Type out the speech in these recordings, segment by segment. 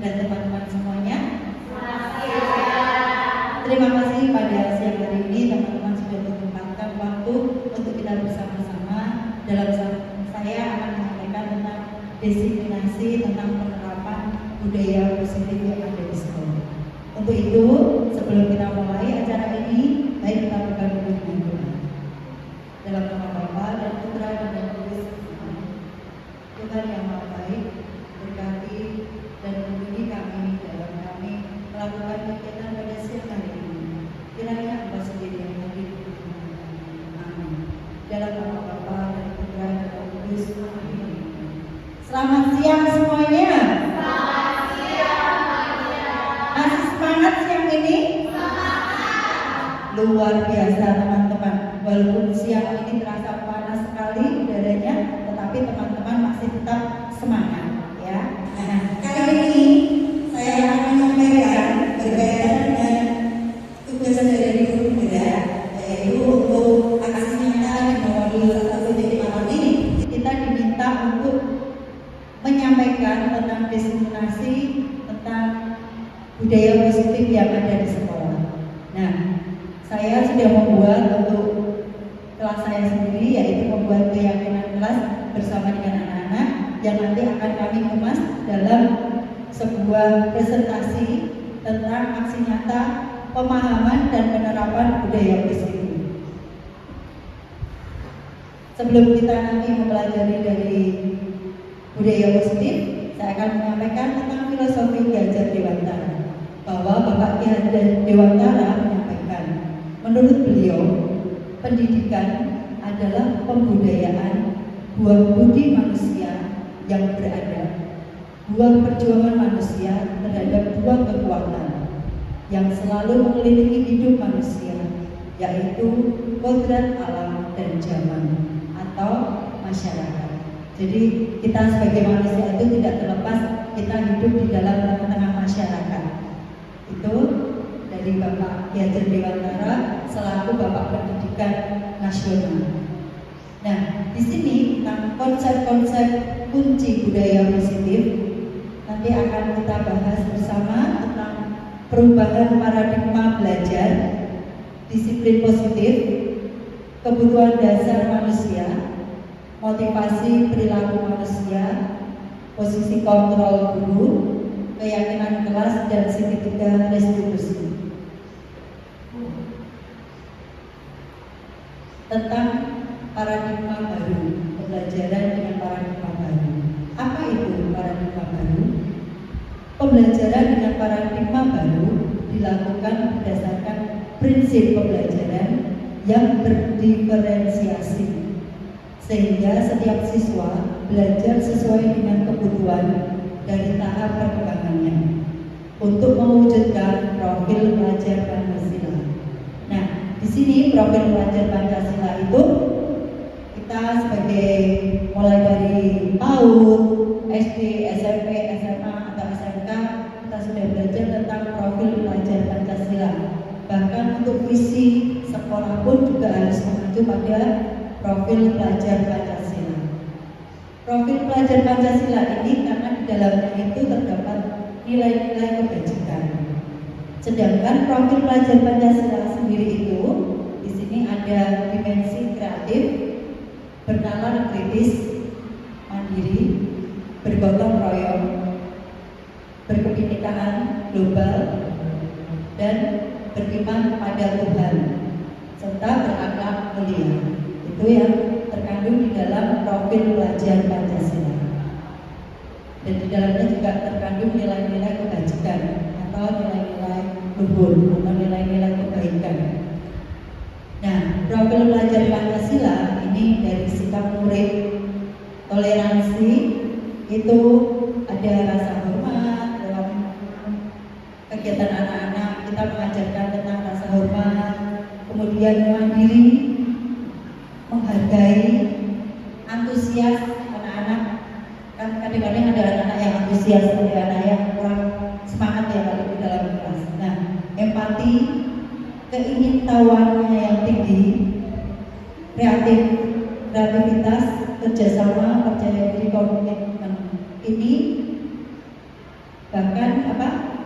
dan teman-teman semuanya. Terima kasih pada siang hari ini teman-teman sudah menyempatkan waktu untuk kita bersama-sama. Dalam saya akan menyampaikan tentang disiplинasi, tentang penerapan budaya positif yang ada di sekolah. Untuk itu, sebelum kita mulai acara ini, baik kita bergabung dengan doa. Dalam nama Bapa dan Putra dan Roh Kudus. Tuhan yang Maha Baik, berkati dan membimbing kami dalam kami melakukan kegiatan pada siang hari ini. Kiranya Engkau sendiri yang hadir di tengah kami. Amin. Dalam nama Bapa dan Putra dan Roh Kudus. Amin. Selamat siang semuanya. Selamat siang, Maria. Masih semangat siang ini? Luar biasa teman-teman. Walaupun siang ini terasa panas sekali udaranya, tetapi teman-teman masih tetap semangat ya. Nah, kali ini saya akan menyampaikan berkaitan dengan tugas dari Guru Muda, yaitu untuk aksi nyata di modul 1.4 ini. Kita diminta untuk menyampaikan tentang disiplинasi, tentang budaya positif yang ada di sekolah. Nah, saya sudah membuat untuk kelas saya sendiri, yaitu membuat keyakinan kelas bersama dengan anak-anak yang nanti akan kami kemas dalam sebuah presentasi tentang aksi nyata pemahaman dan penerapan budaya positif. Sebelum kita nanti mempelajari dari budaya positif, saya akan menyampaikan tentang filosofi Ki Hajar Dewantara, bahwa Bapak Ki Hajar Dewantara menyampaikan, menurut beliau, pendidikan adalah pembudayaan buah budi manusia yang beradab, buah perjuangan manusia terhadap buah kekuatan yang selalu mengelilingi hidup manusia, yaitu kodrat alam dan zaman atau masyarakat. Jadi kita sebagai manusia itu tidak terlepas, kita hidup di dalam tengah-tengah masyarakat. Itu dari Bapak Ki Hajar Dewantara selaku Bapak Pendidikan Nasional. Nah, di sini tentang konsep-konsep kunci budaya positif nanti akan kita bahas bersama tentang perubahan paradigma belajar, disiplin positif, kebutuhan dasar manusia, motivasi perilaku manusia, posisi kontrol guru, keyakinan kelas, dan segitiga restitusi. Tentang paradigma baru, pembelajaran dengan paradigma baru. Apa itu paradigma baru? Pembelajaran dengan paradigma baru dilakukan berdasarkan prinsip pembelajaran yang berdiferensiasi, sehingga setiap siswa belajar sesuai dengan kebutuhan dari tahap perkembangannya untuk mewujudkan profil pelajar Pancasila. Nah, di sini profil pelajar Pancasila itu kita sebagai mulai dari PAUD, SD, SMP, SMA atau SMK kita sudah belajar tentang profil pelajar Pancasila. Bahkan untuk visi sekolah pun juga harus mengacu pada profil pelajar Pancasila. Profil pelajar Pancasila ini karena di dalamnya itu terdapat nilai-nilai kebajikan. Sedangkan profil pelajar Pancasila sendiri itu di sini ada dimensi kreatif, bernalar kritis, mandiri, bergotong royong, berkebinekaan global, dan beriman kepada Tuhan, serta berakhlak mulia. Itu yang terkandung di dalam profil pelajar Pancasila. Dan di dalamnya juga terkandung nilai-nilai kebajikan atau nilai-nilai luhur atau nilai-nilai kebaikan. Nah, profil pelajar Pancasila ini dari sikap murid, toleransi, itu ada rasa hormat dalam kegiatan anak-anak. Kita mengajarkan tentang rasa hormat, kemudian mandiri, menghargai, antusias anak-anak. Kan kadang-kadang ada anak-anak yang antusias, ada anak yang kurang semangat ya kalau di dalam kelas. Nah, empati, keingintahuannya yang tinggi, kreativitas, kerjasama, percaya diri, komitmen. Ini bahkan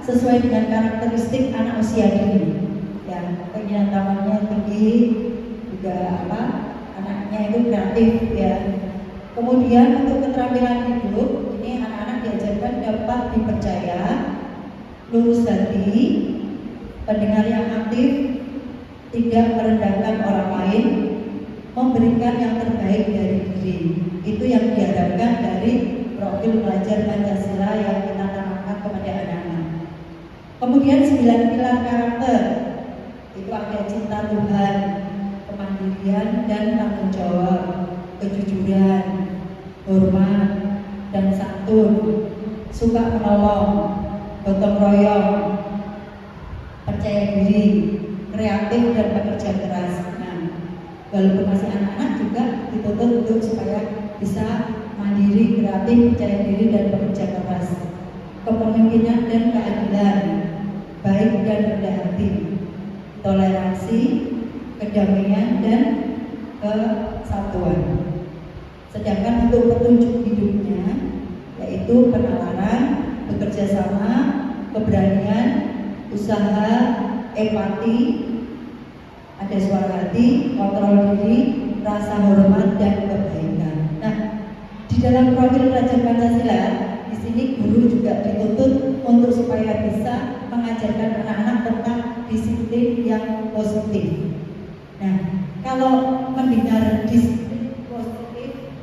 sesuai dengan karakteristik anak usia dini. Ya, keinginan tamannya tinggi, juga anaknya itu kreatif ya. Kemudian untuk keterampilan hidup, ini anak-anak diajarkan dapat dipercaya, lurus hati, pendengar yang aktif, tidak merendahkan orang lain, memberikan yang terbaik dari diri. Itu yang diharapkan dari profil pelajar Pancasila yang kita tanamkan kepada anak-anak. Kemudian 9 pilar karakter, itu ada cinta Tuhan, kemandirian dan tanggung jawab, kejujuran, hormat dan santun, suka menolong, gotong royong, percaya diri, kreatif dan bekerja keras. Nah, walaupun masih anak-anak juga dituntut untuk supaya bisa mandiri, kreatif, percaya diri dan bekerja keras. Kepemimpinan dan keadilan, baik dan rendah hati, toleransi, kedamaian dan kesatuan. Sedangkan untuk petunjuk hidupnya yaitu penalaran, bekerja sama, keberanian, usaha, empati, ada suara hati, kontrol diri, rasa hormat dan kebaikan. Nah, di dalam profil pelajar Pancasila, di sini guru juga dituntut untuk supaya bisa mengajarkan anak-anak tentang disiplin yang positif. Nah, kalau mendengar disiplin positif,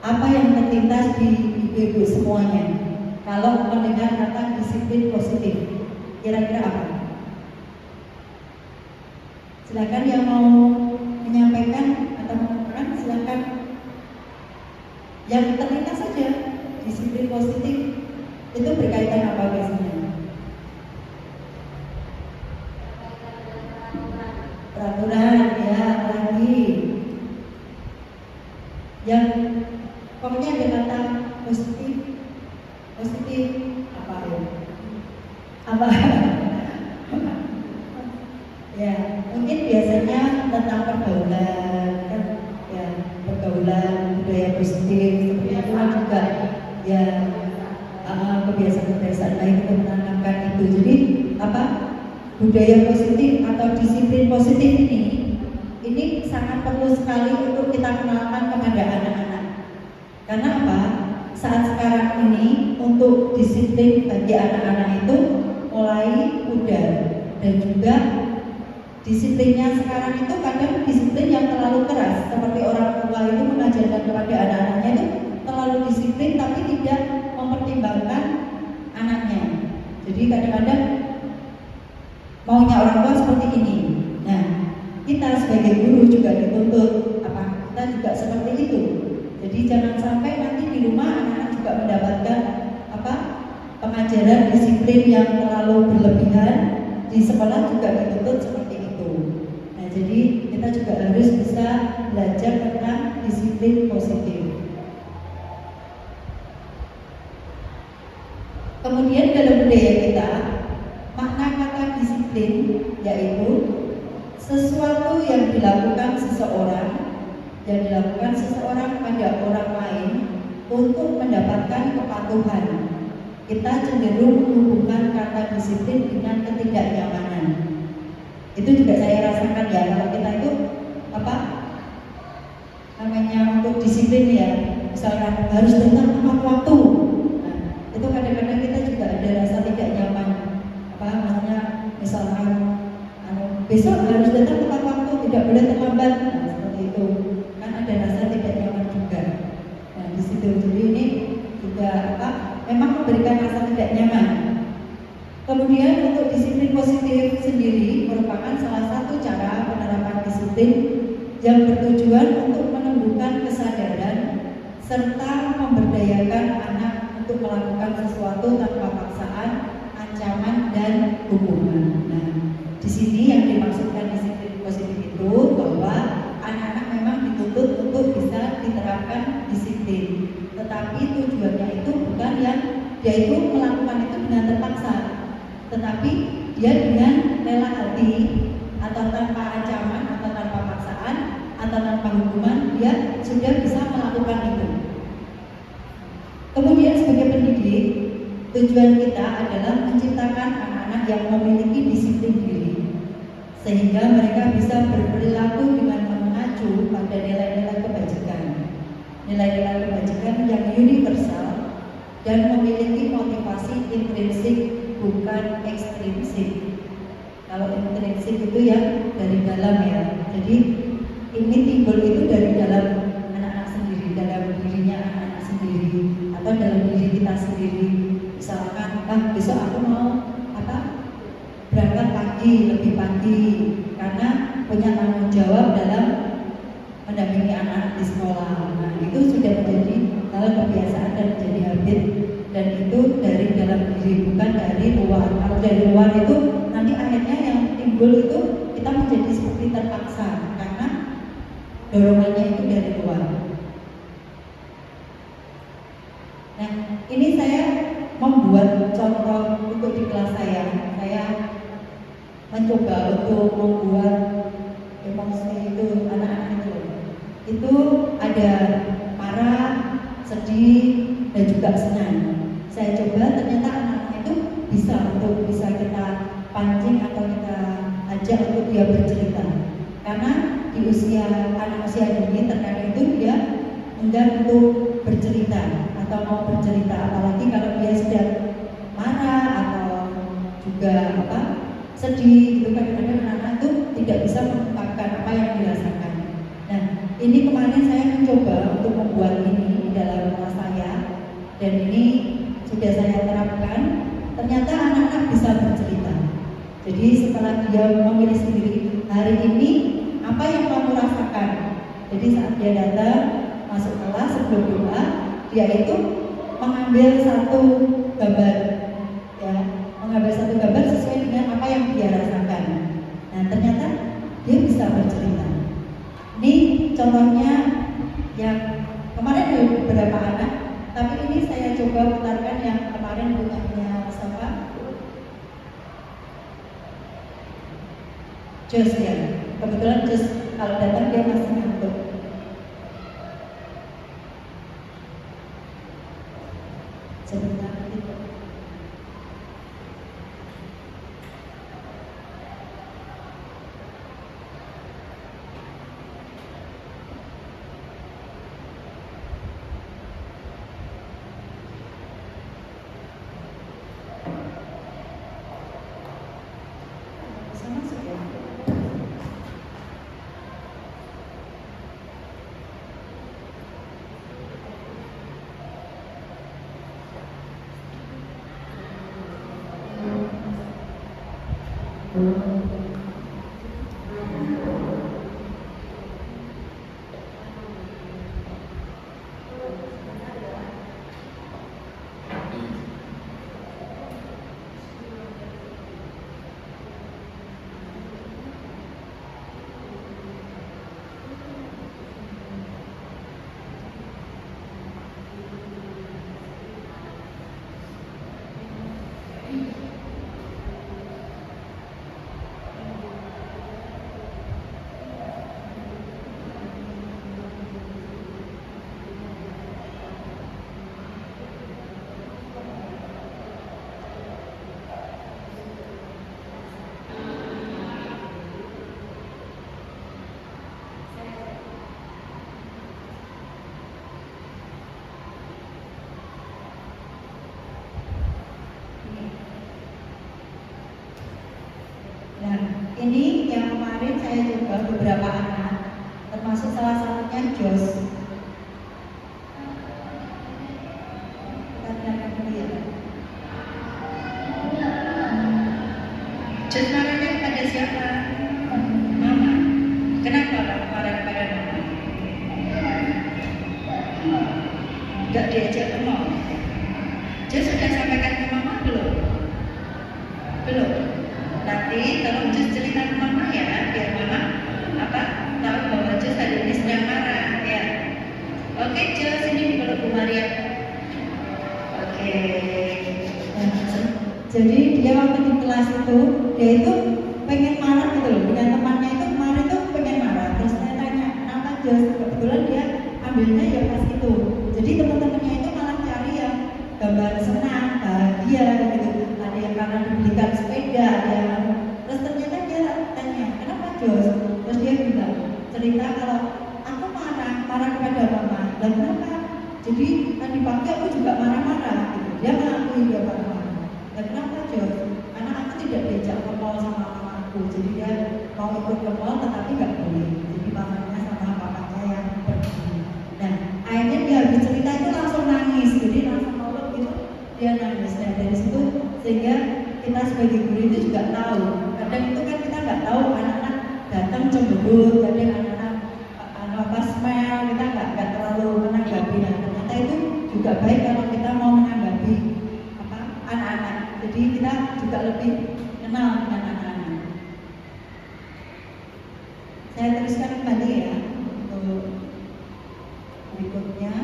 apa yang terlintas di ibu-ibu semuanya? Kalau mendengar kata disiplin positif, kira-kira apa? Silakan yang mau menyampaikan atau mengatakan, silakan. Yang terlintas saja, disiplin positif itu berkaitan apa biasanya? Peraturan, ya, lagi. Yang pokoknya ada kata positif, apa ya? Apa? Ya, mungkin biasanya tentang pergaulan, kan? Ya, pergaulan, budaya positif, seperti itu kan juga. Ya, kebiasaan-kebiasaan baik itu menanamkan itu. Jadi budaya positif atau disiplin positif ini sangat perlu sekali untuk kita kenalkan kepada anak-anak. Karena apa? Saat sekarang ini untuk disiplin bagi anak-anak itu mulai pudar, dan juga disiplinnya sekarang itu kadang disiplin yang terlalu keras, seperti orang tua itu mengajarkan kepada anak-anaknya itu terlalu disiplin tapi tidak mempertimbangkan anaknya. Jadi kadang-kadang maunya orang tua seperti ini. Nah, kita sebagai guru juga dituntut kita juga seperti itu. Jadi jangan sampai nanti di rumah anak-anak juga mendapatkan pengajaran disiplin yang terlalu berlebihan. Di sekolah juga dituntut seperti itu. Nah, jadi kita juga harus bisa belajar tentang disiplin positif. Kemudian dalam budaya kita, makna kata disiplin yaitu sesuatu yang dilakukan seseorang pada orang lain untuk mendapatkan kepatuhan. Kita cenderung menghubungkan kata disiplin dengan ketidaknyamanan. Itu juga saya rasakan ya, kalau kita itu untuk disiplin ya, misalkan harus datang tepat waktu. Nah, itu kadang-kadang kita juga ada rasa tidak nyaman. Misalkan besok harus datang tepat waktu, tidak boleh terlambat. Nah, seperti itu kan ada rasa tidak nyaman juga. Nah, di situ jadi ini juga memang memberikan rasa tidak nyaman. Kemudian untuk disiplin positif sendiri merupakan salah satu cara penerapan disiplin yang bertujuan untuk menumbuhkan kesadaran serta memberdayakan anak untuk melakukan sesuatu tanpa paksaan, ancaman dan hukuman. Nah, di sini yang dimaksudkan disiplin positif itu bahwa anak-anak memang dituntut untuk bisa diterapkan disiplin, tetapi tujuannya itu bukan yang dia itu melakukan itu dengan terpaksa, tetapi dia dengan rela hati atau tanpa ancaman atau tanpa paksaan atau tanpa hukuman dia sudah bisa melakukan itu. Kemudian sebagai pendidik Tujuan kita adalah menciptakan anak-anak yang memiliki disiplin diri, sehingga mereka bisa berperilaku dengan mengacu pada nilai-nilai kebajikan. Nilai-nilai kebajikan yang universal dan memiliki motivasi intrinsik bukan ekstrinsik. Kalau intrinsik itu ya dari dalam ya. Jadi ini timbul itu dari dalam anak-anak sendiri, dalam dirinya anak-anak sendiri atau dalam diri kita sendiri. Misalkan, besok aku mau berangkat lebih pagi karena punya tanggung jawab dalam mendampingi anak-anak di sekolah. Nah, itu sudah menjadi hal kebiasaan dan menjadi habit, dan itu dari dalam diri bukan dari luar. Kalau dari luar itu nanti akhirnya yang timbul itu kita menjadi seperti terpaksa karena dorongannya itu dari luar. Nah, ini saya membuat contoh untuk di kelas saya. Saya mencoba untuk membuat emosi itu anak-anak itu ada marah, sedih, dan juga senang. Saya coba, ternyata anak-anak itu bisa kita pancing atau kita ajak untuk dia bercerita. Karena di anak usia ini terkadang itu dia enggan untuk bercerita atau mau bercerita, apalagi kalau dia sedang marah atau juga sedih, itu kadang-kadang anak-anak itu tidak bisa mengungkapkan apa yang dirasakan. Nah, ini kemarin saya mencoba untuk membuat ini dalam kelas saya, dan ini sudah saya terapkan. Ternyata anak-anak bisa bercerita. Jadi setelah dia memilih sendiri, hari ini apa yang kamu rasakan? Jadi saat dia datang masuk kelas sebelum doa, dia itu mengambil satu gambar, ya, mengambil satu gambar sesuai dengan apa yang dia rasakan. Nah, ternyata dia bisa bercerita. Ini contohnya yang kemarin ada beberapa anak, tapi ini saya coba putarkan yang kemarin punyanya siapa? Jos ya. Kebetulan Jos kalau datang dia masih ngantuk. Sebentar gitu. Bisa masuk ya? Ini yang kemarin saya coba beberapa anak, termasuk salah satunya Jos. Jos marahnya pada siapa? Mama. Kenapa marah pada mama? Enggak diajak ke mall. Jos sudah sampaikan ke mama belum? Belum. Nanti tolong Jus cerita ke mama ya, biar mama tahu bahwa Jus hari ini sedang marah ya. Oke Jus, ini dipeluk Bu Maria. Oke. Jadi dia waktu di kelas itu, dia itu pengen marah gitu loh, dengan temannya itu kemarin itu pengen marah. Terus saya tanya, kenapa Jus? Kebetulan dia ambilnya ya pas itu. Jadi teman-temannya itu malah cari yang gambar senang, bahagia gitu. Ada yang karena dibelikan sepeda, ada yang terus ternyata dia tanya, kenapa Jos? Terus dia bilang, cerita kalau aku marah kepada mama. Dan kenapa? Jadi tadi pagi aku juga marah-marah gitu. Dia mengakui dia marah-marah. Dan kenapa Jos? Karena aku tidak diajak ke mall sama mamaku. Jadi dia mau ikut ke mall tetapi nggak boleh. Jadi mamanya sama papanya yang pergi. Nah, akhirnya dia habis cerita itu langsung nangis. Jadi langsung meluk gitu, dia nangis. Nah, dari situ sehingga kita sebagai guru itu juga tahu. Kadang itu kan kita nggak tahu anak-anak datang cemberut, kadang anak-anak smell, kita nggak terlalu menanggapi. Nah, ternyata itu juga baik kalau kita mau menanggapi anak-anak. Jadi kita juga lebih kenal dengan anak-anak. Saya teruskan kembali ya untuk berikutnya.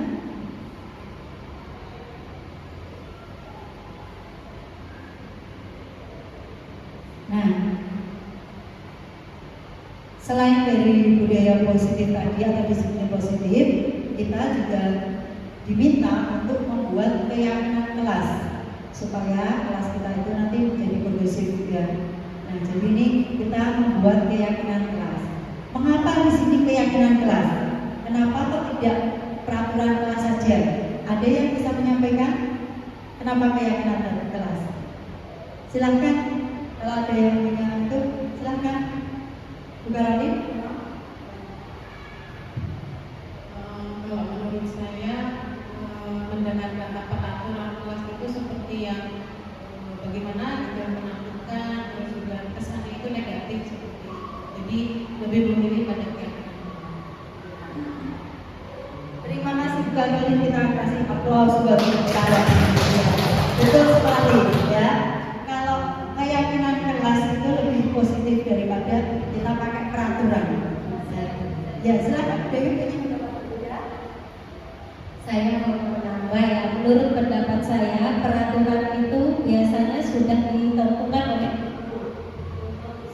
Nah, selain dari budaya positif tadi atau disiplin positif, kita juga diminta untuk membuat keyakinan kelas supaya kelas kita itu nanti menjadi kondusif juga. Nah, jadi ini kita membuat keyakinan kelas. Mengapa di sini keyakinan kelas? Kenapa kok tidak peraturan kelas saja? Ada yang bisa menyampaikan kenapa keyakinan kelas? Silahkan, kalau ada yang punya itu silahkan. Bu Karolin? Kalau menurut saya mendengar kata peraturan kelas itu seperti yang bagaimana juga menakutkan, terus juga kesannya itu negatif seperti itu. Jadi lebih memilih pada keyakinan. Terima kasih Bu Karolin, kita kasih aplaus buat Bu Karolin. Betul sekali ya. Kalau keyakinan kelas itu lebih positif daripada kita pakai peraturan. Ya, silakan Dewi. Saya mau menambah ya, menurut pendapat saya peraturan itu biasanya sudah ditentukan oleh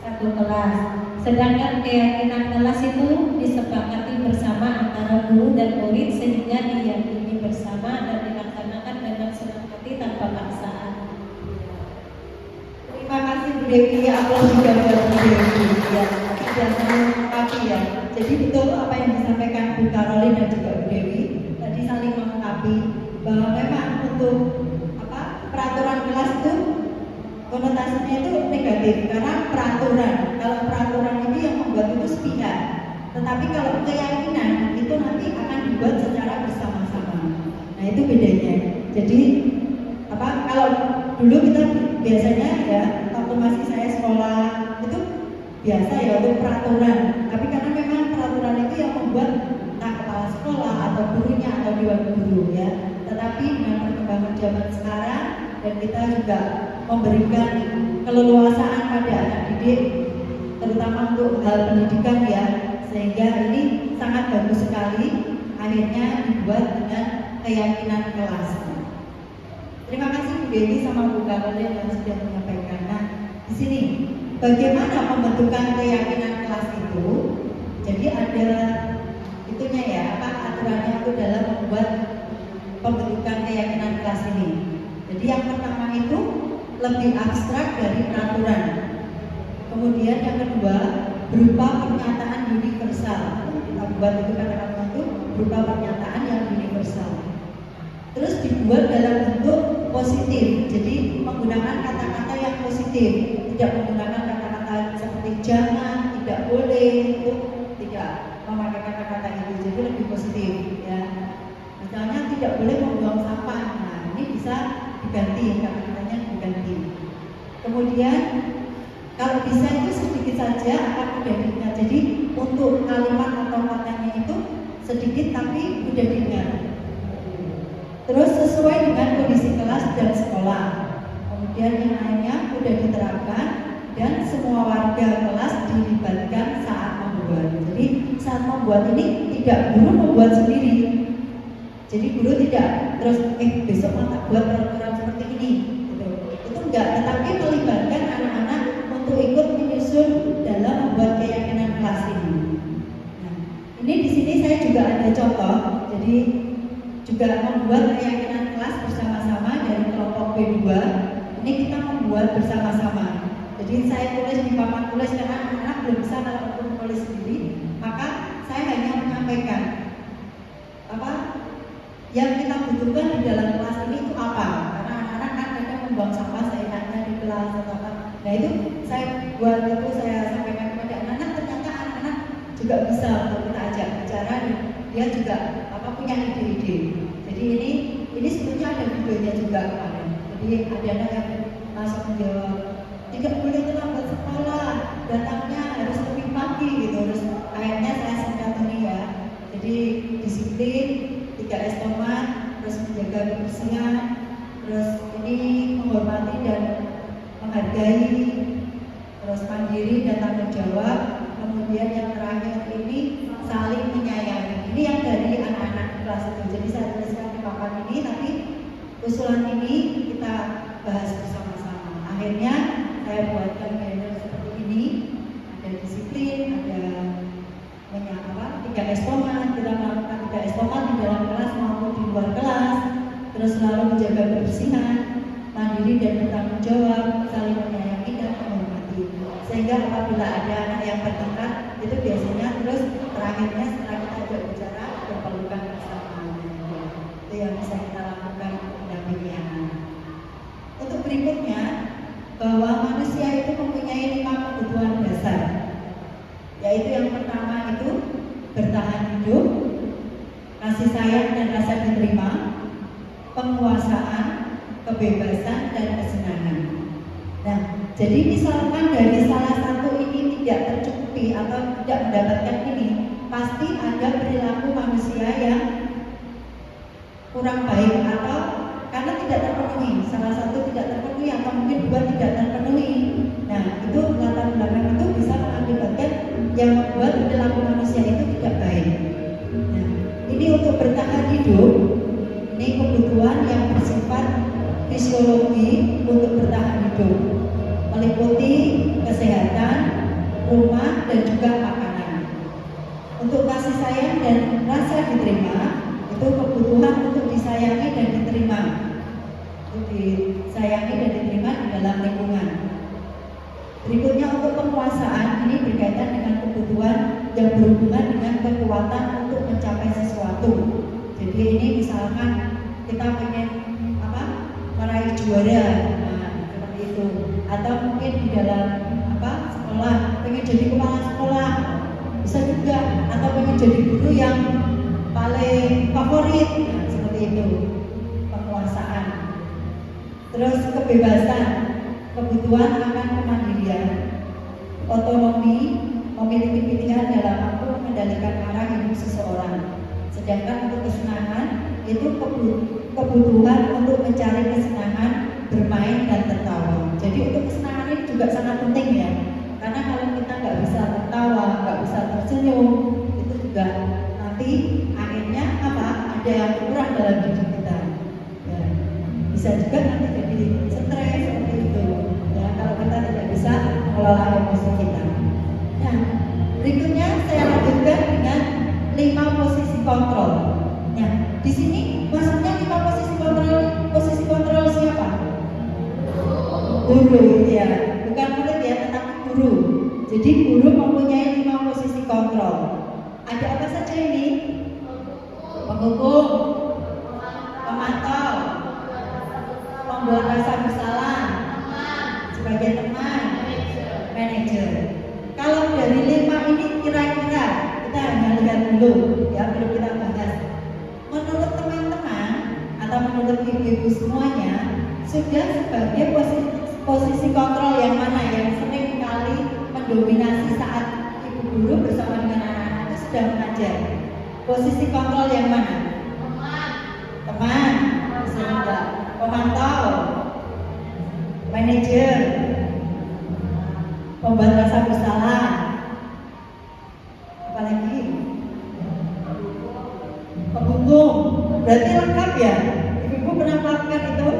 satu kelas. Sedangkan keyakinan kelas itu disepakati bersama antara guru dan murid sehingga diyakini bersama dan dilaksanakan dengan senang hati tanpa paksaan. Terima kasih Bu Dewi, aplaus juga buat Bu Dewi. Ya, sudah melengkapi ya. Jadi betul apa yang disampaikan Bu Karolin dan juga Bu Dewi. Tadi saling melengkapi bahwa memang untuk peraturan kelas itu konotasinya itu negatif karena peraturan. Kalau peraturan itu yang membuat itu sepihak. Tetapi kalau keyakinan itu nanti akan dibuat secara bersama-sama. Nah, itu bedanya. Jadi kalau dulu kita biasanya ya waktu masih saya sekolah itu biasa ya untuk peraturan. Tapi karena memang peraturan itu yang membuat entah kepala sekolah atau gurunya atau dewan guru ya. Tetapi dengan perkembangan zaman sekarang dan kita juga memberikan keleluasaan pada anak didik terutama untuk hal pendidikan ya, sehingga ini sangat bagus sekali akhirnya dibuat dengan keyakinan kelas. Terima kasih Bu Dewi sama Bu Karolin yang sudah menyampaikan. Nah, di sini bagaimana pembentukan keyakinan kelas itu? Jadi ada itunya ya, aturannya itu dalam membuat pembentukan keyakinan kelas ini. Jadi yang pertama itu lebih abstrak dari peraturan. Kemudian yang kedua berupa pernyataan universal. Kita buat itu kata-kata itu berupa pernyataan yang universal. Terus dibuat dalam bentuk positif. Jadi menggunakan kata-kata yang positif, tidak menggunakan kata-kata seperti jangan, tidak boleh, itu tidak memakai kata-kata itu. Jadi lebih positif ya. Misalnya tidak boleh membuang sampah. Nah, ini bisa diganti, kata-katanya diganti. Kemudian kalau bisa itu sedikit saja akan mudah diingat. Jadi untuk kalimat atau katanya itu sedikit tapi mudah diingat. Terus sesuai dengan kondisi kelas dan sekolah. Kemudian yang lainnya mudah diterapkan dan semua warga kelas dilibatkan saat membuat. Jadi saat membuat ini tidak guru membuat sendiri. Jadi guru tidak terus besok mata buat peraturan seperti ini. Gitu. Itu enggak, tetapi melibatkan anak-anak untuk ikut menyusun dalam membuat keyakinan kelas ini. Nah, ini di sini saya juga ada contoh. Jadi juga membuat keyakinan kelas bersama-sama B2 ini kita membuat bersama-sama. Jadi saya tulis di papan tulis karena anak-anak belum bisa kalau menulis sendiri, maka saya hanya menyampaikan apa yang kita butuhkan di dalam kelas ini itu apa. Karena anak-anak kan kadang membuang sampah seenaknya di kelas atau apa. Nah itu saya buat itu, saya sampaikan kepada anak-anak, ternyata anak-anak juga bisa untuk kita ajak bicara dan dia juga apa punya ide-ide. Jadi ini sebetulnya ada videonya juga kemarin. Jadi ada anak yang langsung menjawab, tidak boleh terlambat sekolah, datangnya harus lebih pagi gitu. Terus akhirnya saya singkatkan ya. Jadi disiplin, 3S tomat, terus menjaga kebersihan, terus ini menghormati dan menghargai, terus mandiri dan tanggung jawab. Kemudian yang terakhir ini saling menyayangi. Ini yang dari anak-anak kelas itu. Jadi saya tuliskan di papan ini, tapi usulan ini kita bahas bersama-sama. Akhirnya saya buatkan banner seperti ini. Ada disiplin, ada 3S tomat. Kita melakukan 3S tomat di dalam kelas maupun di luar kelas. Terus selalu menjaga kebersihan, mandiri dan bertanggung jawab, saling menyayangi dan menghormati. Sehingga apabila ada anak yang bertengkar, itu biasanya terus terakhirnya setelah kita ajak bicara berpelukan bersama. Itu yang bisa kita lakukan untuk mendampingi anak. Untuk berikutnya, bahwa manusia itu mempunyai 5 kebutuhan dasar, yaitu yang pertama itu bertahan hidup, kasih sayang dan rasa diterima, penguasaan, kebebasan dan kesenangan. Nah, jadi misalkan dari salah satu ini tidak tercukupi atau tidak mendapatkan ini, pasti ada perilaku manusia yang kurang baik atau karena tidak terpenuhi. Salah satu tidak terpenuhi atau mungkin 2 tidak terpenuhi. Nah, itu latar belakang itu bisa mengakibatkan yang membuat perilaku manusia itu tidak baik. Nah, ini untuk bertahan hidup, ini kebutuhan yang bersifat fisiologi untuk bertahan hidup, meliputi kesehatan, rumah dan juga makanan. Untuk kasih sayang dan rasa diterima, itu kebutuhan untuk disayangi dan diterima. Itu disayangi dan diterima di dalam lingkungan. Berikutnya untuk penguasaan, ini berkaitan dengan kebutuhan yang berhubungan dengan kekuatan untuk mencapai sesuatu. Jadi ini misalkan kita pengen meraih juara, nah, seperti itu. Atau mungkin di dalam sekolah pengen jadi kepala sekolah, bisa juga. Atau pengen jadi guru yang paling favorit, nah, seperti itu. Penguasaan. Terus kebebasan, kebutuhan akan kemandirian, otonomi, memiliki pilihan dalam waktu mengendalikan arah hidup seseorang. Sedangkan untuk kesenangan itu kebutuhan untuk mencari kesenangan, bermain dan tertawa. Jadi untuk kesenangan ini juga sangat penting ya, karena kalau kita nggak bisa tertawa, nggak bisa tersenyum, itu juga nanti akhirnya ada yang kurang dalam diri kita. Ya, bisa juga nanti jadi stres seperti itu. Ya, kalau kita tidak bisa mengelola emosi kita. Nah, berikutnya saya lanjutkan dengan 5 posisi kontrol. Nah, di sini maksudnya 5 posisi kontrol. Posisi kontrol siapa? Guru, ya, bukan murid ya, tetapi guru. Jadi guru mempunyai 5 posisi kontrol. Ada apa saja ini? Penghukum, pemantau, pembuat rasa bersalah, sebagai teman, manajer. Kalau dari 5 ini kira-kira kita hanya lihat dulu, ya, belum kita bahas. Menurut teman-teman atau menurut ibu-ibu semuanya, sudah sebagai posisi kontrol yang mana yang sering kali mendominasi saat ibu guru bersama dengan anak-anak itu sudah mengajar? Posisi kontrol yang mana? Teman, sehingga pemantau, manajer, pembuat rasa bersalah, apalagi penghukum. Berarti lengkap ya? Ibu pernah melakukan itu?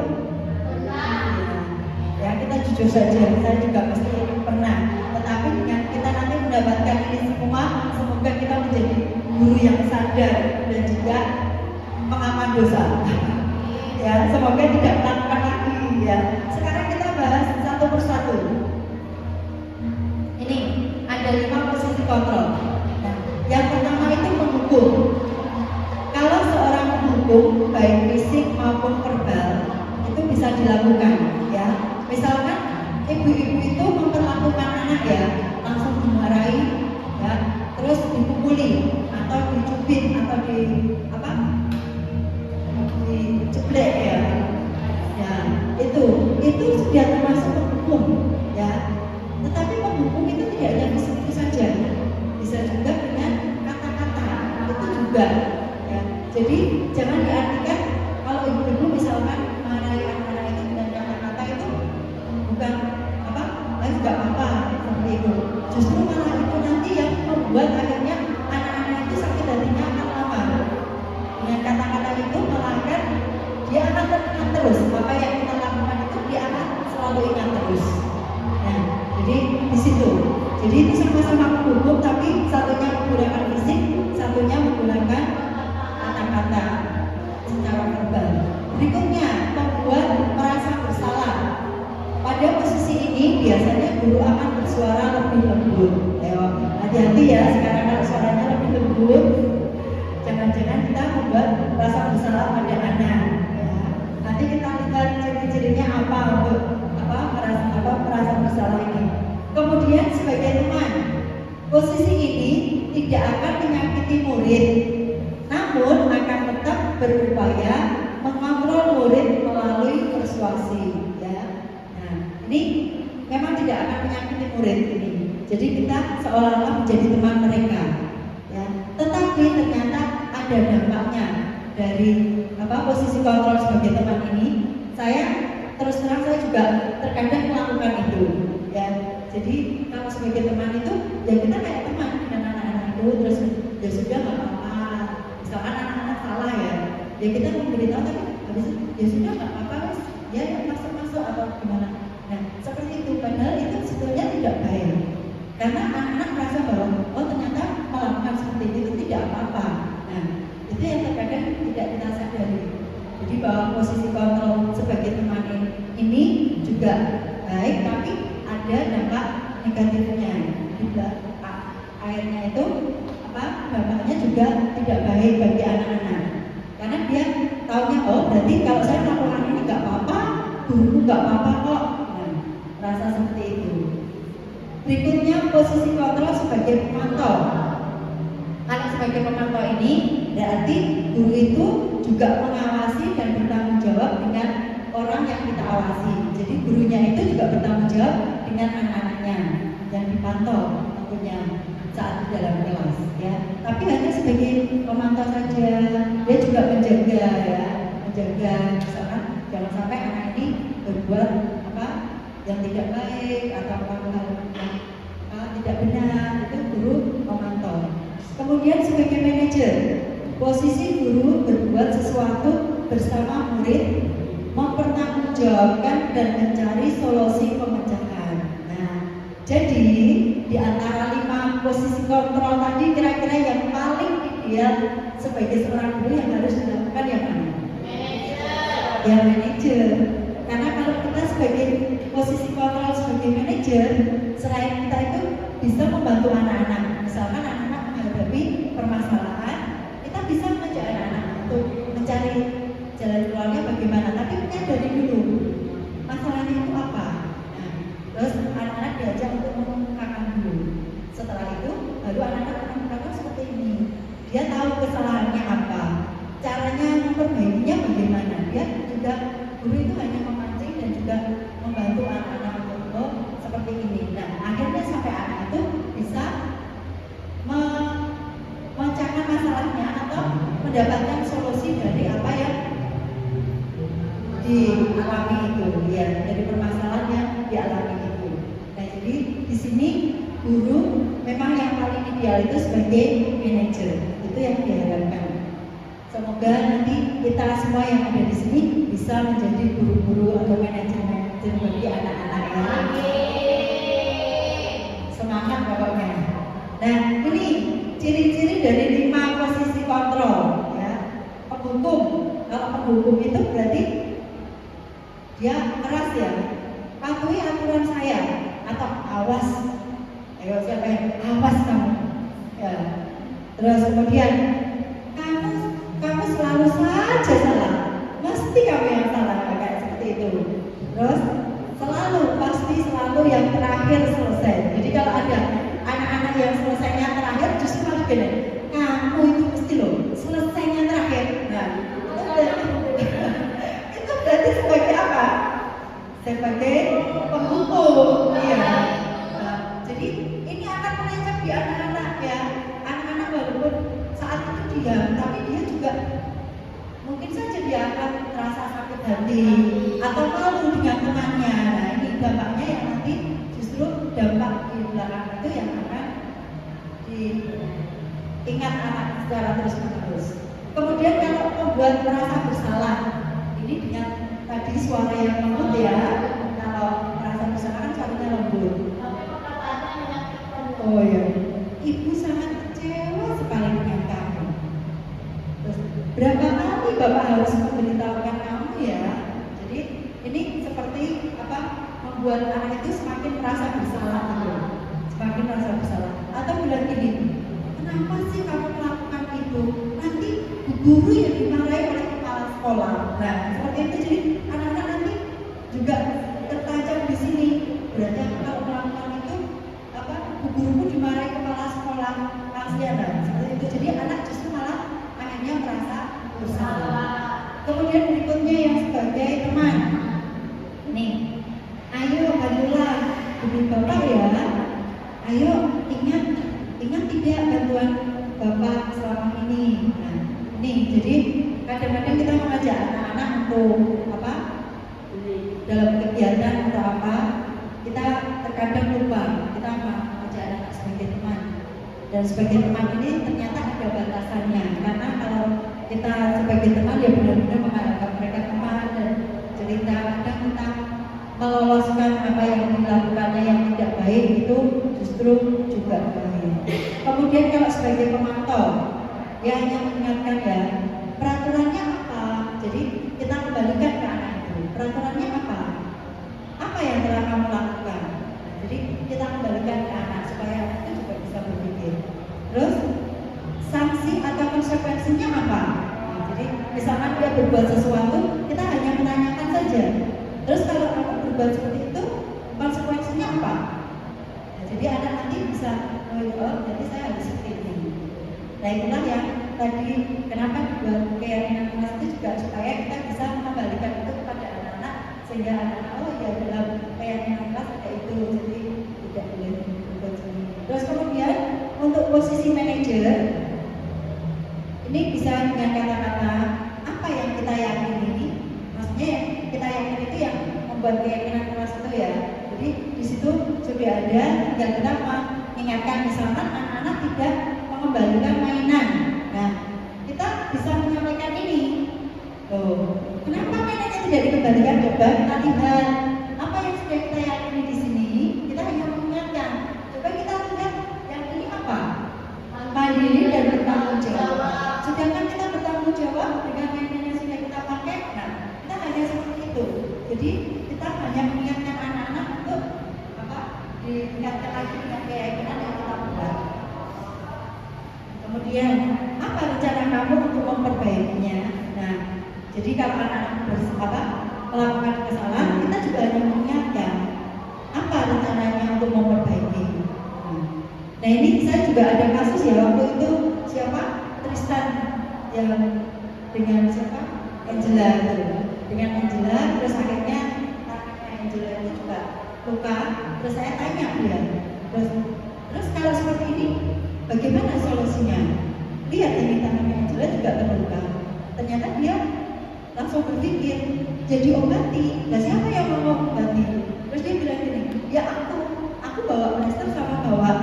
Ya, kita jujur saja, saya juga pasti pernah. Tetapi dengan kita nanti mendapatkan ini semua, semoga kita menjadi guru yang sadar dan juga pengaman dosa. Ya, semoga tidak melakukan lagi. ya. Sekarang kita bahas satu persatu. Ini ada 5 posisi kontrol. Nah, yang pertama itu menghukum. Kalau seorang menghukum baik fisik maupun verbal itu bisa dilakukan ya. Misalkan ibu-ibu itu memperlakukan anak ya, langsung dimarahi ya, terus dipukuli atau dicubit atau diceblek ya. Ya, itu sudah termasuk menghukum ya. Tetapi menghukum itu tidak hanya fisik saja, bisa juga dengan kata-kata, itu juga ya. Jadi jangan diartikan kalau ibu-ibu misalkan marahi anak-anak itu dengan kata-kata itu bukan juga apa seperti itu. Justru malah itu nanti yang membuat akhirnya anak-anak itu sakit hatinya akan lama. Dengan kata-kata itu malah kan dia akan teringat terus apa yang kita lakukan itu, dia akan selalu ingat terus. Nah, jadi di situ. Jadi itu sama-sama menghukum, tapi satunya menggunakan fisik, satunya menggunakan kata-kata secara verbal. Berikutnya, membuat merasa bersalah. Pada posisi ini biasanya guru akan bersuara lebih lembut. Hati-hati ya, sekarang kalau suaranya lebih lembut, jangan-jangan kita membuat rasa bersalah pada anak. Ya. Nanti kita lihat ciri-cirinya apa untuk merasa bersalah ini. Kemudian sebagai teman, posisi ini tidak akan menyakiti murid, namun akan tetap berupaya mengontrol murid melalui persuasi. Ya. Nah, ini memang tidak akan menyakiti murid ini. Jadi kita seolah-olah menjadi teman mereka. Ya. Tetapi ternyata ada dampaknya dari posisi kontrol sebagai teman ini. Saya terus terang saya juga terkadang melakukan itu. Ya. Jadi kalau sebagai teman itu ya kita kayak teman dengan anak-anak itu, terus ya sudah nggak apa-apa. Misalkan anak-anak salah ya kita memberitahu, tapi habis itu ya sudah nggak apa-apa, ya masuk atau gimana. Nah seperti itu, padahal itu sebetulnya tidak baik karena anak-anak merasa bahwa oh ternyata melakukan seperti itu tidak apa-apa. Nah itu yang terkadang tidak kita sadari. Jadi bahwa posisi kontrol sebagai teman ini juga baik, tapi ada dampak negatifnya. Juga akhirnya itu dampaknya juga tidak baik bagi anak-anak. Karena dia taunya oh berarti kalau saya melakukan ini nggak apa-apa, guruku nggak apa-apa kok. Nah, rasa seperti itu. Berikutnya posisi kontrol sebagai pemantau. Kalau sebagai pemantau ini berarti guru itu juga mengawasi dan bertanggung jawab dengan orang yang kita awasi. Jadi gurunya itu juga bertanggung jawab dengan anak-anaknya yang dipantau tentunya saat di dalam kelas ya. Tapi hanya sebagai pemantau saja, dia juga menjaga misalkan jangan sampai anak ini berbuat yang tidak baik atau hal yang tidak benar, itu guru memantau. Kemudian sebagai manajer, posisi guru berbuat sesuatu bersama murid, mempertanggungjawabkan dan mencari solusi pemecahan. Nah, jadi di antara 5 posisi kontrol tadi kira-kira yang paling ideal sebagai seorang guru yang harus dilakukan yang mana? Manajer. Ya manajer. Karena kalau kita sebagai posisi kontrol sebagai manajer, selain kita itu bisa membantu anak-anak. Misalkan anak-anak menghadapi permasalahan, kita bisa mengajak anak-anak untuk mencari jalan keluarnya bagaimana. Tapi kita dari dulu masalahnya itu apa. Nah, terus anak-anak diajak untuk mengemukakan dulu. Setelah itu baru anak-anak mengemukakan seperti ini. Dia tahu kesalahannya apa, caranya memperbaikinya bagaimana. Dia juga guru itu hanya memancing dan juga membantu anak-anak untuk seperti ini. Nah, akhirnya sampai anak itu bisa memecahkan masalahnya atau mendapatkan solusi dari apa yang dialami itu, ya, dari permasalahan yang dialami itu. Nah, jadi di sini guru memang yang paling ideal itu sebagai manajer, itu yang diharapkan. Semoga nanti kita semua yang ada di sini bisa menjadi guru-guru atau manajer-manajer bagi anak-anak ya. Semangat pokoknya. Nah, ini ciri-ciri dari 5 posisi kontrol ya. Penghukum, kalau penghukum itu berarti dia keras ya, patuhi aturan saya, atau awas, ayo siapa yang awas kamu, ya. Terus kemudian kamu selalu saja salah, mesti kamu yang salah, kayak seperti itu. Terus pasti selalu yang terakhir selesai. Jadi kalau ada anak-anak yang selesainya terakhir, justru malah gini, kamu itu mesti loh selesainya terakhir. Nah, itu berarti sebagai apa? Sebagai penghukum, iya. Nah, jadi ini akan menancap di anak-anak ya. Anak-anak walaupun saat itu diam, tapi dia juga mungkin saja dia akan merasa sakit hati atau malu dengan temannya. Nah, ini dampaknya yang nanti justru dampak di belakang itu yang akan diingat anak secara terus-menerus. Kemudian kalau membuat merasa bersalah, ini dengan tadi suara yang lembut ya. Kalau merasa bersalah kan suaranya lembut. Oh ya, ibu sangat kecewa sekali dengan kamu. Terus, berapa kali bapak harus memberitahukan kamu ya? Jadi ini seperti apa? Membuat anak itu semakin merasa bersalah gitu. Semakin merasa bersalah. Atau bilang gini, kenapa sih kamu melakukan itu? Nanti guru yang dimarahi oleh kepala sekolah. Nah, seperti itu. Jadi anak-anak nanti juga tertancap di sini. Berarti kalau melakukan itu, apa? Guruku dimarahi kepala sekolah. Kasihan, nah, seperti itu. Jadi anak justru malah akhirnya merasa bersalah. Kemudian berikutnya yang sebagai teman. Nih, ayolah demi bapak ya. Ayo ingat tidak bantuan bapak selama ini. Nah, nih jadi kadang-kadang kita mengajak anak-anak untuk apa? Dalam kegiatan atau apa? Kita terkadang lupa kita mengajak anak sebagai teman. Dan sebagai teman ini ternyata ada batasannya. Karena kalau kita sebagai teman ya benar-benar menganggap mereka teman dan cerita, kadang kita meloloskan apa yang dilakukannya yang tidak baik itu justru juga bahaya. Kemudian kalau sebagai pemantau, ya hanya mengingatkan ya peraturannya apa. Jadi kita kembalikan ke anak itu. Peraturannya apa? Apa yang telah kamu lakukan? Jadi kita kembalikan ke anak supaya anak itu juga bisa berpikir. Terus sanksi atau konsekuensinya apa? Nah, jadi misalkan dia berbuat sesuatu, kita hanya menanyakan saja. Terus kalau kamu berbuat seperti itu, konsekuensinya apa? Nah, jadi anak nanti bisa, oh jadi saya harus seperti ini. Nah itulah yang tadi kenapa dibuat keyakinan kelas itu juga supaya kita bisa mengembalikan itu kepada anak-anak sehingga anak-anak oh ya dalam keyakinan kelas ada itu, jadi tidak boleh berbuat sendiri. Terus kemudian untuk posisi manajer ini bisa dengan kata-kata apa yang kita yakini. Maksudnya yang kita yakini itu yang membuat keyakinan keras itu ya. Jadi di situ sudah ada tinggal kita mengingatkan misalkan anak-anak tidak mengembalikan mainan. Nah, kita bisa menyampaikan ini. Oh, kenapa mainannya tidak dikembalikan? Coba kita lihat apa yang sudah kita yakini di sini. Kita hanya mengingatkan. Coba kita lihat yang ini apa? Mandiri dan bertanggung jawab. Sedangkan kita bertanggung jawab dengan mainan yang sudah kita pakai. Nah, kita hanya seperti itu. Jadi kita hanya mengingatkan anak-anak untuk apa? Diingatkan lagi dengan keyakinan yang kita buat. Kemudian apa rencana kamu untuk memperbaikinya? Nah, jadi kalau anak-anak melakukan kesalahan, kita juga hanya mengingatkan apa rencananya untuk memperbaiki. Nah ini saya juga ada kasus ya waktu itu siapa? Tristan yang dengan siapa? Angela itu. Dengan Angela, terus akhirnya tangannya Angela itu juga luka. Terus saya tanya dia, terus kalau seperti ini bagaimana solusinya? Lihat ini tangannya Angela juga terluka. Ternyata dia langsung berpikir jadi obati. Nah siapa yang mau obati? Terus dia bilang gini, ya aku bawa plester sama bawa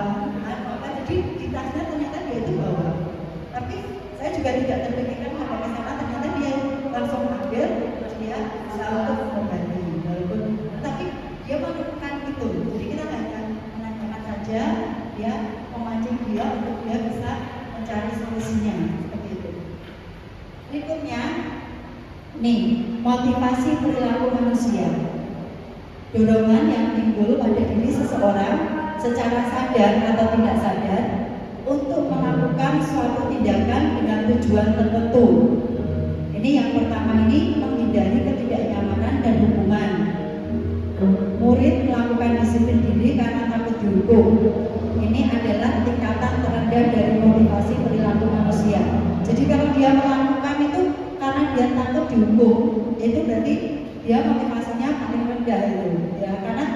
jadi di tasnya ternyata dia itu bawa. Tapi saya juga tidak terpikirkan apa masalah. Ternyata dia langsung ambil terus dia bisa untuk mengobati. Walaupun tapi dia melakukan itu. Jadi kita hanya menanyakan saja, dia memancing dia untuk dia bisa mencari solusinya seperti itu. Berikutnya, nih motivasi perilaku manusia. Dorongan yang timbul pada diri seseorang secara sadar atau tidak sadar untuk melakukan suatu tindakan dengan tujuan tertentu. Ini yang pertama, ini menghindari ketidaknyamanan dan hukuman. Murid melakukan disiplin diri karena takut dihukum. Ini adalah tingkatan terendah dari motivasi perilaku manusia. Jadi kalau dia melakukan itu karena dia takut dihukum, itu berarti dia motivasinya paling rendah itu, ya, karena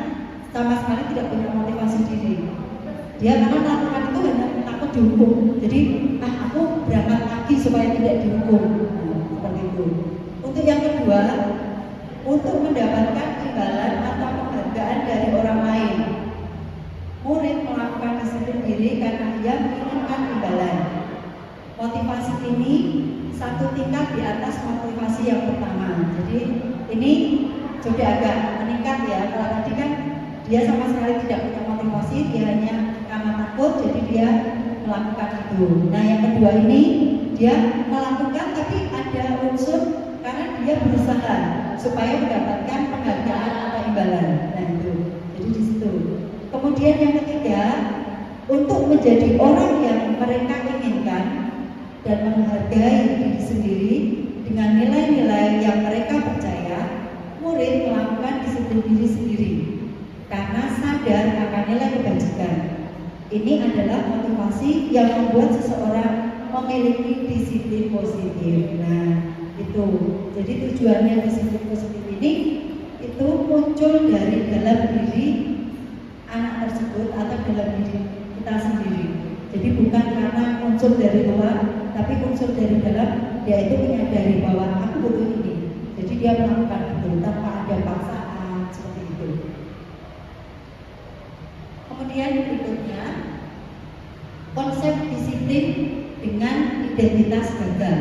sama sekali tidak punya motivasi diri. Dia karena melakukan itu hanya takut dihukum. Jadi aku berangkat lagi supaya tidak dihukum. Nah, seperti itu. Untuk yang kedua, untuk mendapatkan imbalan atau penghargaan dari orang lain. Murid melakukan disiplin diri karena ia menginginkan imbalan. Motivasi ini satu tingkat di atas motivasi yang pertama. Jadi ini sudah agak meningkat ya. Kalau tadi kan dia sama sekali tidak punya motivasi, dia hanya karena takut, jadi dia melakukan itu. Nah yang kedua ini dia melakukan tapi ada unsur karena dia berusaha supaya mendapatkan penghargaan atau imbalan. Nah itu, jadi di situ. Kemudian yang ketiga, untuk menjadi orang yang mereka inginkan dan menghargai diri sendiri dengan nilai-nilai yang mereka percaya, murid melakukan disiplin diri sendiri karena sadar akan nilai kebajikan. Ini adalah motivasi yang membuat seseorang memiliki disiplin positif. Nah, itu. Jadi tujuannya disiplin positif ini itu muncul dari dalam diri anak tersebut atau dalam diri kita sendiri. Jadi bukan karena unsur dari luar, tapi unsur dari dalam. Dia itu menyadari bahwa aku butuh ini. Jadi dia melakukan itu tanpa ada paksaan seperti itu. Kemudian berikutnya, konsep disiplin dengan identitas gagal.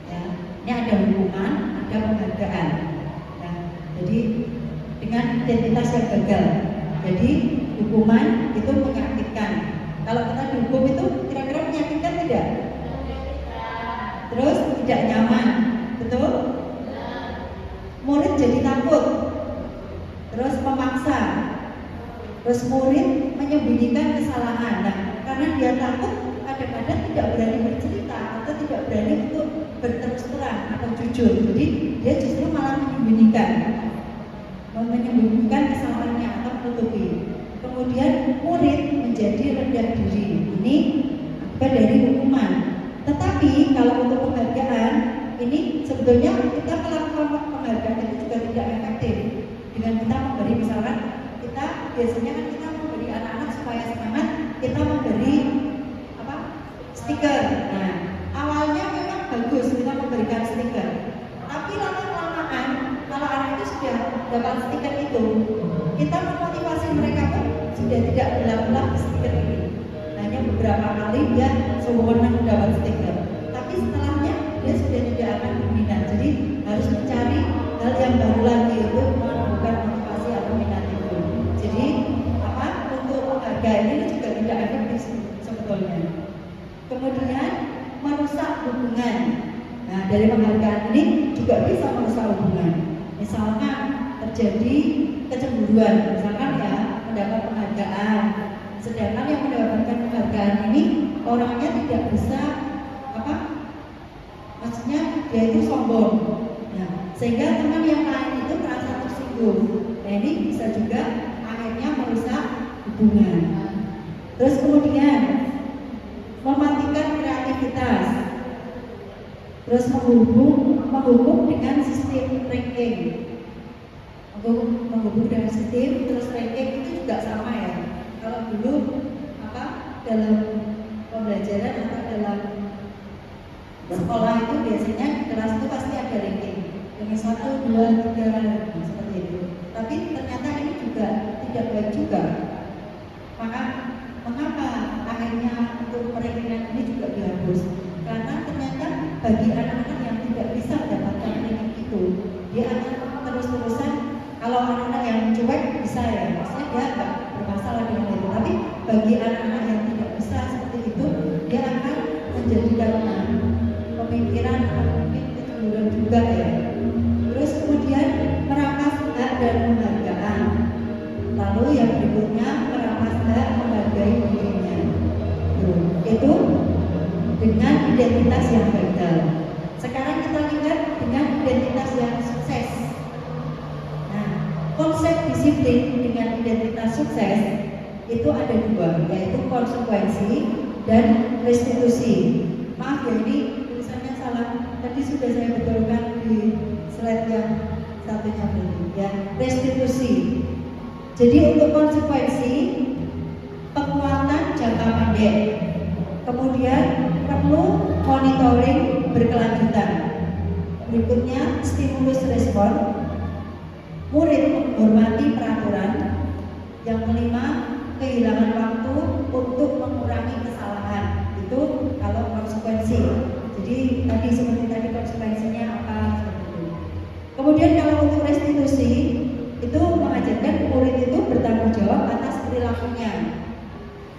Ya, ini ada hukuman, ada penghargaan. Ya, jadi dengan identitas yang gagal. Jadi hukuman itu menyakitkan. Kalau kita dihukum itu kira-kira menyakitkan tidak? Terus tidak nyaman, betul? Murid jadi takut, terus memaksa, terus murid menyembunyikan kesalahan. Nah, karena dia takut, kadang-kadang tidak berani bercerita atau tidak berani untuk berterus terang atau jujur. Jadi dia justru malah menyembunyikan kesalahannya atau menutupi. Kemudian murid menjadi rendah diri. Ini akibat dari hukuman. Tetapi kalau untuk penghargaan ini sebetulnya kita melakukan penghargaan itu juga tidak efektif dengan kita memberi, misalkan kita biasanya kan kita memberi anak-anak supaya semangat, kita memberi stiker. Nah awalnya memang bagus kita memberikan stiker, tapi lama-kelamaan kalau anak itu sudah dapat stiker itu, kita memotivasi mereka pun sudah tidak berulang-ulang stiker ini. Hanya beberapa kali dia sewenang mendapat stiker, tapi setelahnya dia sudah tidak akan berminat. Jadi harus mencari hal yang baru lagi untuk menumbuhkan motivasi atau minat itu. Jadi untuk penghargaan ini juga tidak efektif sebetulnya. Kemudian merusak hubungan. Nah dari penghargaan ini juga bisa merusak hubungan. Misalkan terjadi kecemburuan, misalkan ya mendapat penghargaan, sedangkan yang mendapatkan penghargaan ini orangnya tidak bisa maksudnya dia itu sombong. Nah, sehingga teman yang lain itu merasa tersinggung. Nah ini bisa juga akhirnya merusak hubungan. Terus kemudian mematikan kreativitas. Terus menghubung dengan sistem ranking. Menghubung dengan sistem, terus ranking itu juga sama ya. Kalau dulu dalam pembelajaran atau dalam sekolah itu biasanya kelas itu pasti ada ranking dengan 1, 2, 3 seperti itu. Tapi ternyata ini juga tidak baik juga. Maka mengapa akhirnya untuk perankingan ini juga dihapus? Karena ternyata bagi anak-anak yang tidak bisa mendapatkan ranking itu, dia akan terus-terusan. Kalau anak-anak yang cuek bisa ya, maksudnya dia nggak bermasalah dengan itu. Tapi bagi anak-anak yang tidak bisa seperti itu, dia akan menjadikan pemikiran mungkin kecemburuan juga ya. Terus Lalu yang berikutnya merampas hak menghargai dirinya. Itu dengan identitas yang gagal. Sekarang kita lihat dengan identitas yang sukses. Nah, konsep disiplin dengan identitas sukses itu ada dua, yaitu konsekuensi dan restitusi. Maaf ya, ini tulisannya salah. Tadi sudah saya betulkan di slide yang satunya tadi, ya, restitusi. Jadi untuk konsekuensi, penguatan jangka pendek, kemudian perlu monitoring berkelanjutan. Berikutnya stimulus respon, murid menghormati peraturan. Yang kelima, kehilangan waktu untuk mengurangi kesalahan. Itu kalau konsekuensi. Jadi tadi seperti tadi konsekuensinya apa seperti itu. Kemudian kalau untuk restitusi itu mengajarkan murid itu bertanggung jawab atas perilakunya.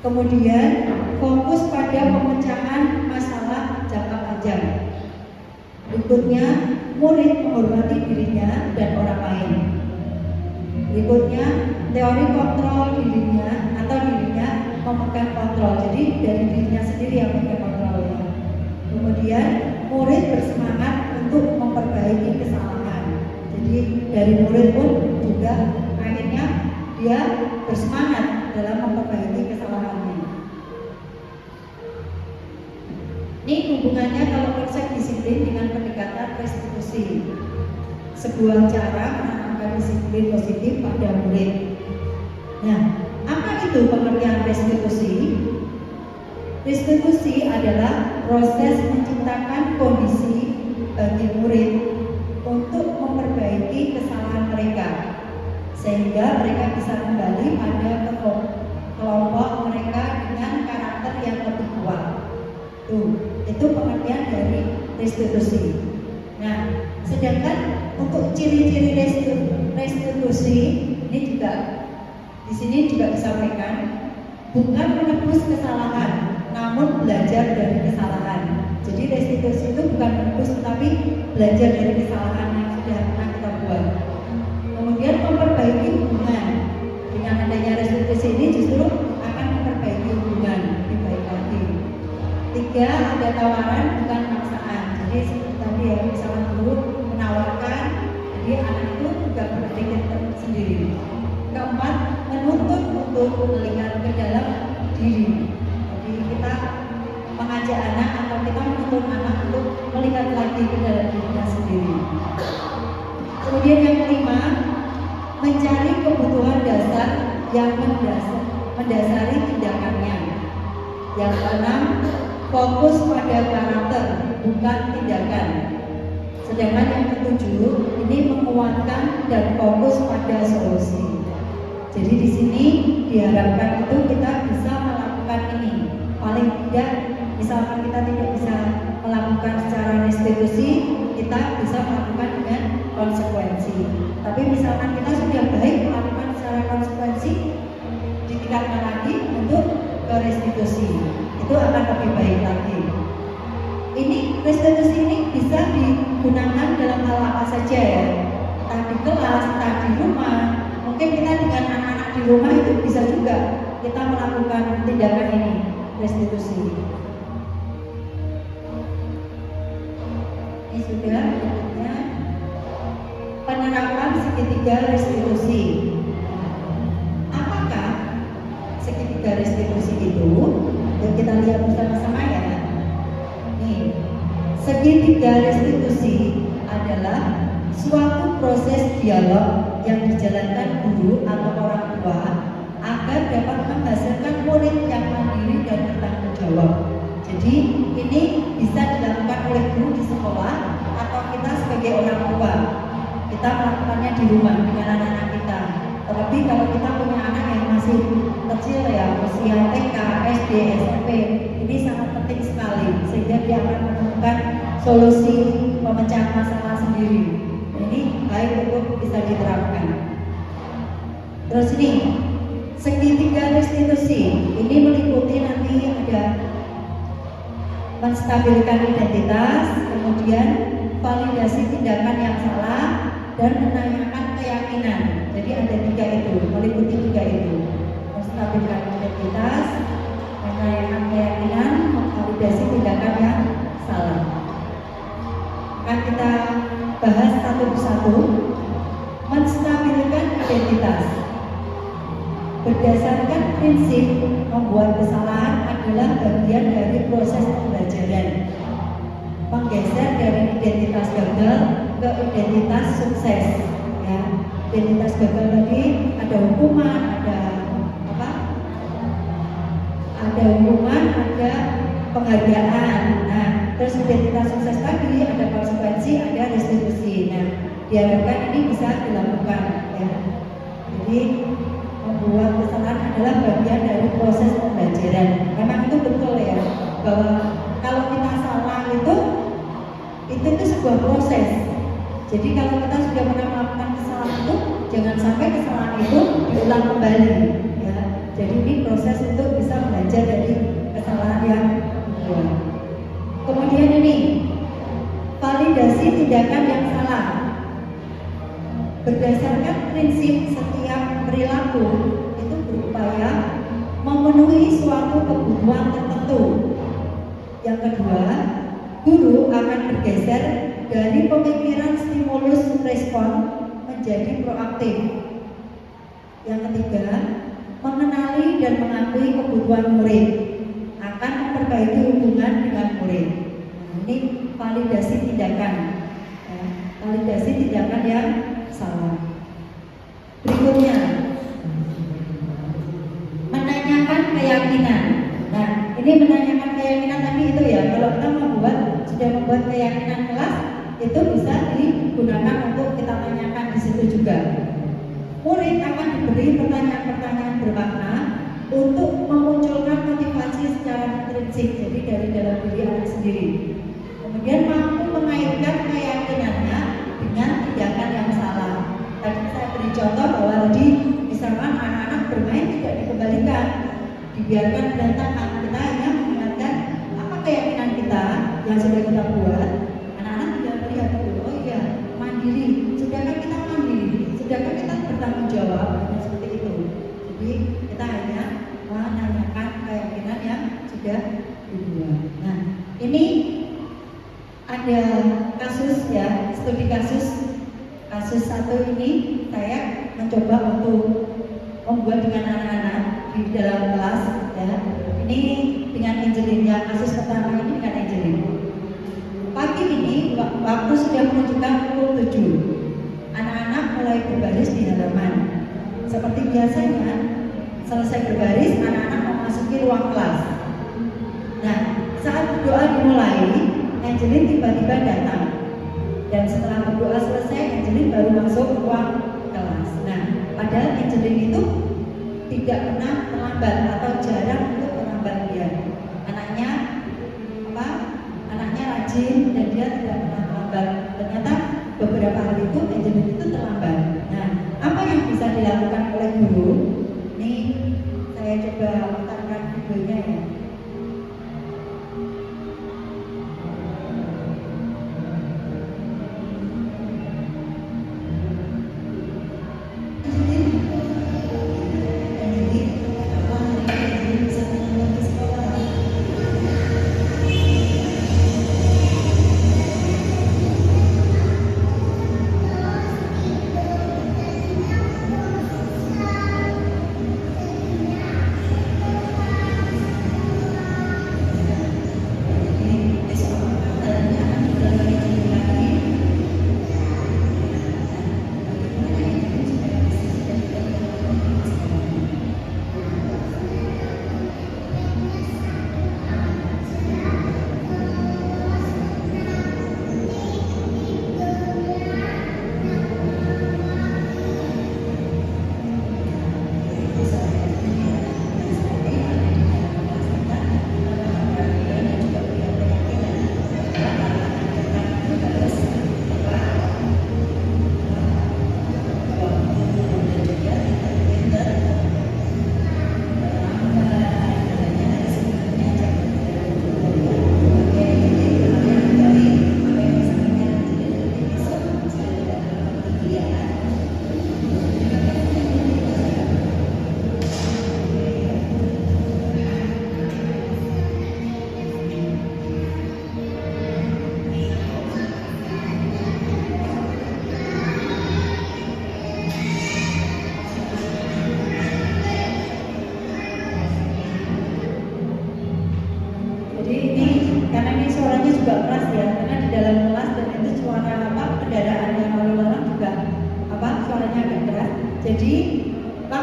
Kemudian fokus pada pemecahan masalah jangka panjang. Berikutnya murid menghormati dirinya dan orang lain. Berikutnya teori kontrol dirinya atau dirinya memegang kontrol. Jadi dari dirinya sendiri yang memegang kontrolnya. Kemudian murid bersemangat untuk memperbaiki kesalahan. Jadi dari murid pun juga akhirnya dia bersemangat dalam memperbaiki kesalahannya. Ini hubungannya kalau konsep disiplin dengan pendekatan restitusi. Sebuah cara menanamkan disiplin positif pada murid. Nah, apa itu pengertian restitusi? Restitusi adalah proses menciptakan kondisi bagi murid untuk memperbaiki kesalahan mereka, sehingga mereka bisa kembali pada kelompok mereka dengan karakter yang lebih kuat. Itu pengertian dari restitusi. Nah, sedangkan untuk ciri-ciri restitusi ini juga di sini juga disampaikan, bukan menebus kesalahan, namun belajar dari kesalahan. Jadi restitusi itu bukan menebus, tetapi belajar dari kesalahan yang sudah pernah kita buat. Kemudian memperbaiki hubungan. Dengan adanya restitusi ini justru akan memperbaiki hubungan lebih baik lagi. 3, ada tawaran bukan paksaan. Jadi seperti tadi ya, misalnya guru menawarkan, jadi anak itu juga berpikir sendiri. 4, menuntut untuk melihat ke dalam diri. Jadi kita mengajak anak atau kita menuntut anak untuk melihat lagi ke dalam dirinya sendiri. Kemudian yang kelima, mencari kebutuhan dasar yang mendasari tindakannya. Yang keenam, fokus pada karakter bukan tindakan. Sedangkan yang ketujuh, ini menguatkan dan fokus pada solusi. Jadi di sini diharapkan itu kita bisa melakukan ini. Paling tidak, misalkan kita tidak bisa melakukan secara restitusi, kita bisa melakukan dengan konsekuensi. Tapi misalkan kita sudah baik melakukan secara konsekuensi, ditingkatkan lagi untuk ke restitusi, itu akan lebih baik lagi. Ini restitusi ini bisa digunakan dalam hal apa saja ya, entah di kelas, entah di rumah. Mungkin kita dengan anak-anak di rumah itu bisa juga kita melakukan tindakan ini, restitusi. Ini sudah berikutnya penerapan segitiga restitusi. Apakah segitiga restitusi itu? Yuk kita lihat bersama-sama ya. Nih, segitiga restitusi adalah suatu proses dialog yang dijalankan guru atau orang tua agar dapat menghasilkan murid yang mandiri dan bertanggung jawab. Jadi ini bisa dilakukan oleh guru di sekolah atau kita sebagai orang tua. Kita melakukannya di rumah dengan anak-anak kita. Terlebih kalau kita punya anak yang masih kecil ya, usia TK, SD, SMP, ini sangat penting sekali sehingga dia akan menemukan solusi pemecahan masalah sendiri. Ini baik untuk bisa diterapkan. Terus ini segitiga restitusi ini meliputi nanti ada menstabilkan identitas, kemudian validasi tindakan yang salah, dan menanyakan keyakinan. Jadi ada 3 itu, meliputi 3 itu. Berdasarkan prinsip membuat kesalahan adalah bagian dari proses pembelajaran, menggeser dari identitas gagal ke identitas sukses. Ya, identitas gagal tadi ada hukuman, ada apa? Ada hukuman, ada penghargaan. Nah, terus identitas sukses tadi ada konsekuensi, ada restitusi. Nah, diharapkan ini bisa dilakukan. Ya. Jadi membuat kesalahan adalah bagian dari proses pembelajaran. Memang itu betul ya, bahwa kalau kita salah itu sebuah proses. Jadi kalau kita sudah pernah melakukan kesalahan itu, jangan sampai kesalahan itu diulang kembali. Ya. Jadi ini proses untuk bisa belajar dari kesalahan yang dibuat. Kemudian ini validasi tindakan yang salah. Berdasarkan prinsip setiap perilaku itu berupaya memenuhi suatu kebutuhan tertentu. Yang kedua, guru akan bergeser dari pemikiran stimulus respon menjadi proaktif. Yang ketiga, mengenali dan mengakui kebutuhan murid, akan memperbaiki hubungan dengan murid. Nah, ini validasi tindakan. Ya, validasi tindakan yang salah. Berikutnya, menanyakan keyakinan. Nah, ini menanyakan keyakinan tadi itu ya. Kalau kita sudah membuat keyakinan kelas, itu bisa digunakan untuk kita tanyakan di situ juga. Murid akan diberi pertanyaan-pertanyaan bermakna untuk memunculkan motivasi secara intrinsik, jadi dari dalam diri anak sendiri. Kemudian mampu mengaitkan keyakinannya dengan tindakan yang salah. Tadi saya beri contoh bahwa tadi misalkan anak-anak bermain tidak dikembalikan, dibiarkan berantakan. Kita hanya mengingatkan apa keyakinan kita yang sudah kita buat. Anak-anak tidak melihat dulu, oh iya mandiri. Sudahkah kita mandiri? Sudahkah kita bertanggung jawab? Dan seperti itu. Jadi kita hanya menanyakan keyakinan yang sudah dibuat. Nah, ini ada kasus ya, studi kasus satu ini saya mencoba untuk membuat dengan anak-anak di dalam kelas ya. Ini dengan Angelin ya, kasus pertama ini dengan Angelin. Pagi ini waktu sudah menunjukkan pukul 7. Anak-anak mulai berbaris di halaman. Seperti biasanya, selesai berbaris, anak-anak memasuki ruang kelas. Nah, saat berdoa dimulai, Angelin tiba-tiba datang. Dan setelah berdoa selesai, Angelin baru masuk ke ruang kelas. Nah, padahal Angelin itu tidak pernah terlambat atau jarang untuk terlambat dia. Anaknya rajin dan dia tidak pernah terlambat. Ternyata beberapa hari itu Angelin itu terlambat. Nah, apa yang bisa dilakukan oleh guru? Ini saya coba putarkan videonya ya.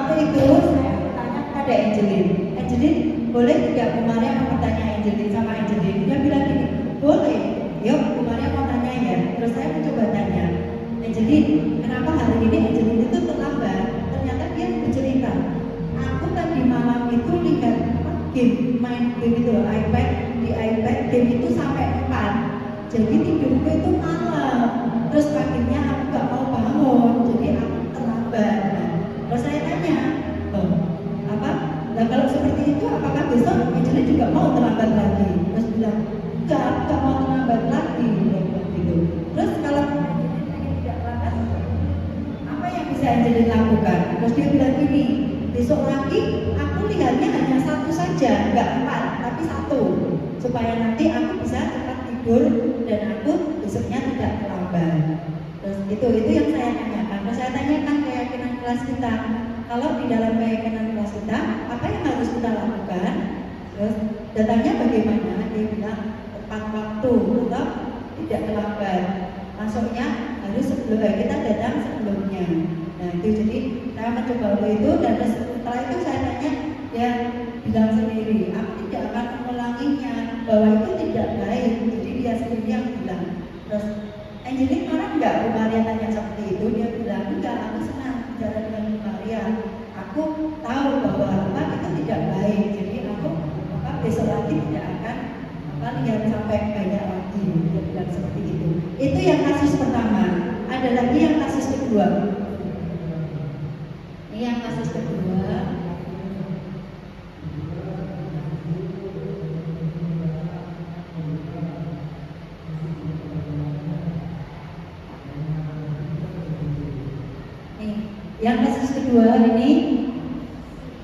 waktu itu saya bertanya kepada Angelin, Angelin boleh tidak Bu Maria mau bertanya Angelin sama Angelin? Dia bilang gini, boleh. Yuk Bu Maria mau tanya ya. Terus saya mencoba tanya, Angelin, kenapa hari ini Angelin itu terlambat? Ternyata dia bercerita, aku tadi malam itu lihat game, main game itu iPad, di iPad game itu sampai 4. Jadi tidurku itu malam. Terus paginya aku gak mau bangun, jadi aku terlambat. Nah, terus saya tanya, oh, apa? Nah kalau seperti itu, apakah besok Angelin juga mau terlambat lagi? Terus bilang, enggak mau terlambat lagi. Dia bilang gitu. Terus kalau Angelin tidak terlambat, apa yang bisa Angelin lakukan? Terus dia bilang gini, besok lagi aku lihatnya hanya 1 saja, enggak 4, tapi 1, supaya nanti aku bisa cepat tidur dan aku besoknya tidak terlambat. Terus itu yang saya tanyakan. Terus saya tanyakan keyakinan kelas kita. Kalau di dalam keyakinan kelas kita, apa yang harus kita lakukan? Terus datangnya bagaimana? Dia bilang tepat waktu atau tidak terlambat. Masuknya harus sebelum kita datang sebelumnya. Nah itu jadi saya mencoba itu dan setelah itu saya tanya, dia bilang sendiri, aku tidak akan mengulanginya, bahwa itu tidak baik. Jadi dia sendiri yang bilang. Terus Angelin marah enggak Bu Maria tanya seperti itu? Dia bilang enggak, aku senang bicara dengan Bu Maria. Aku tahu bahwa itu tidak baik. Jadi aku besok lagi tidak akan lihat sampai banyak lagi. Dia bilang seperti itu. Itu yang kasus pertama. Ada lagi yang kasus kedua. Ini yang kasus kedua. Yang kasus kedua ini